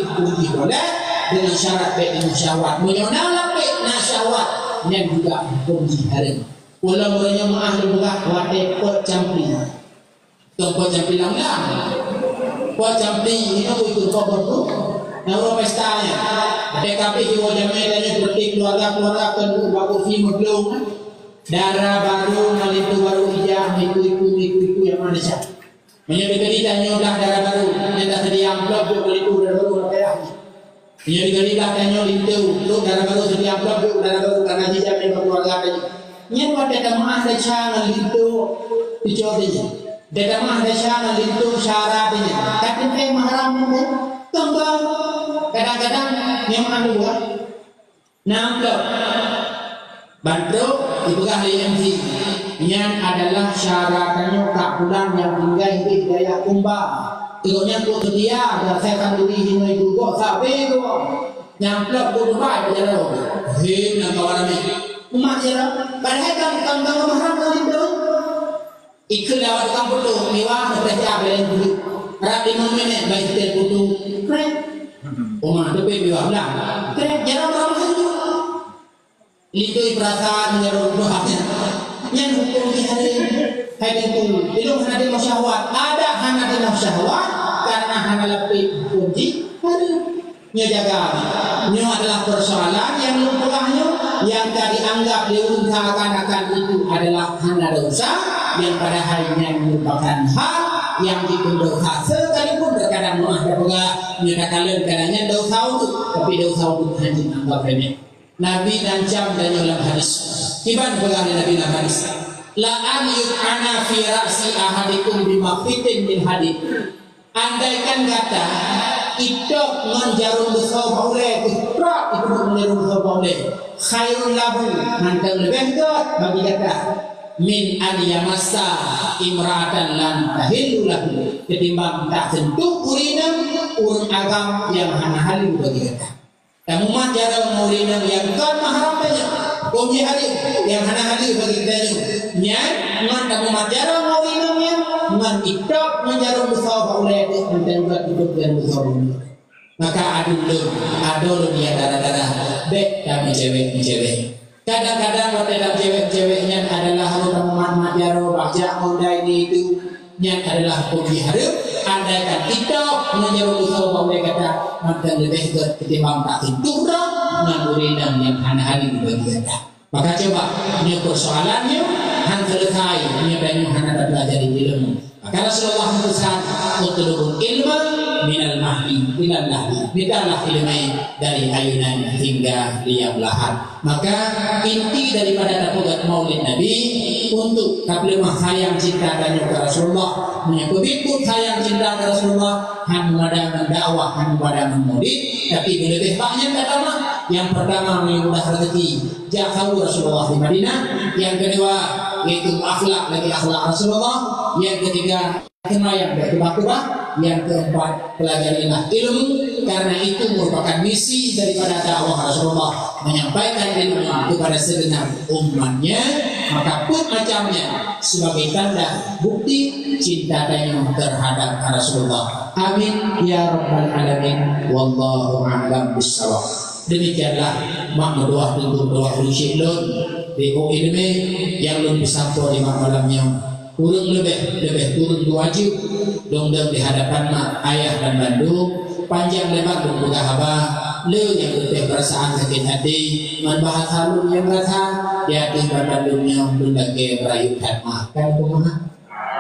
hukum boleh dengan syarat baik musyawat menyonalapi nasyawat yang juga hukum jihad. Ulang-ulangnya maaf buka wate pot campli. Tong pot campli lang. Pot campli ini aku ikut kobor tu. Nawa pestanya. Ada kapi hiwa jamai tanya seperti keluarga kan baku fi medlung. Darah baru nalitu baru ijah iku yang mana sah. Menjadi tanya udah darah baru. Yang sedia amplop tu nalitu darah baru apa Menjadi tanya lintu tu darah baru sedia amplop tu darah baru karena jijah memang keluarga tanya. Yang pada damah ada cara itu dicobinya. Damah ada cara itu syaratnya. Tapi teh mahram itu kembang. Kadang-kadang yang mana buat nampak bantu itu ahli MC yang adalah syaratnya tak pulang yang tinggal di daya kumbang. Tengoknya tu sedia ada saya kan diri ini juga sampai tu nyamplok tu baik berjalan. Him nak kawan kami. Umat jarak, padahal kamu mahram kali itu. Ikut lewat kampung tu, mewah mereka belain dulu. Harap 5 minit baik setel putu, keren. Umat tu pergi mewah lah. Keren, jarang ramai tu. lidoi perasaan menyeru doanya yang hukum di hari itu ilmu hana di syahwat ada hana di syahwat karena hana lebih kunci hari jaga ini adalah persoalan yang lumpuhnya yang tadi anggap diusahakan itu adalah hana dosa yang pada harinya merupakan hak yang didosa sekalipun terkadang ada juga menyatakan kadangnya dosa itu tapi dosa itu hanya anggap remeh. Nabi dan jam dan dalam hadis tiba pegang Nabi dalam hadis la an yu'ana fi ra'si ahadikum bimaqitin min hadid andaikan kata idok non jarum besar boleh ikrak itu menjarum besar boleh khairun lahu nanti lebih baik bagi kata min an yamassa imra'atan lam tahillu lahu ketimbang tak sentuh urina urun agam yang hana halil bagi kata kamu mah jarang urina yang kan mahram saja kami hari yang hana halil bagi kita nya ngan kamu mah jarang urina yang ngan ikrak menjarum besar boleh nanti juga hidup dan besar maka adul dia darah-darah dek kami cewek kadang-kadang dalam cewek-ceweknya adalah rumah jaro baca mondai itu nya adalah hobi harap andaikan kita menyeru usaha mereka kata maka lebih ketimbang tak tidur mengurinam yang hana-hana bagi kita maka coba ini persoalannya han selesai ini banyak hana belajar ilmu maka Rasulullah memutuskan utlubul ilma minal mahdi minal lahdi mintalah ilmu dari ayunan hingga dia belahan maka inti daripada tapugat maulid Nabi untuk kablemah sayang cinta dan ke Rasulullah menyebut sayang cinta ke Rasulullah han pada mendakwah han pada memurid tapi lebih banyak pertama yang pertama memudah rezeki jauh Rasulullah di Madinah yang kedua yaitu akhlak lagi akhlak Rasulullah yang ketiga kenal yang berkebah-kebah yang keempat pelajarilah ilmu karena itu merupakan misi daripada dakwah Rasulullah menyampaikan ilmu kepada segenap umatnya maka pun macamnya sebagai tanda bukti cinta dan terhadap Rasulullah amin ya rabbal alamin wallahu a'lam bissawab demikianlah makna doa untuk doa ulisyidlun beko ilmu yang belum disampo di malamnya urung lebih turun wajib dong di hadapan mak ayah dan bandu panjang lebar dan buka haba le yang lebih perasaan sakit hati membahas halun yang rasa di hati bandungnya berbagai merayu hikmah kan rumah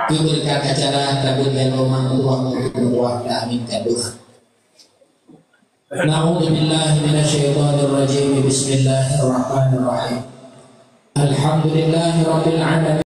diberikan acara tabut dan rumah untuk amin doa Na'udzubillahi minasyaitonir rajim bismillahirrahmanirrahim Alhamdulillahirabbil alamin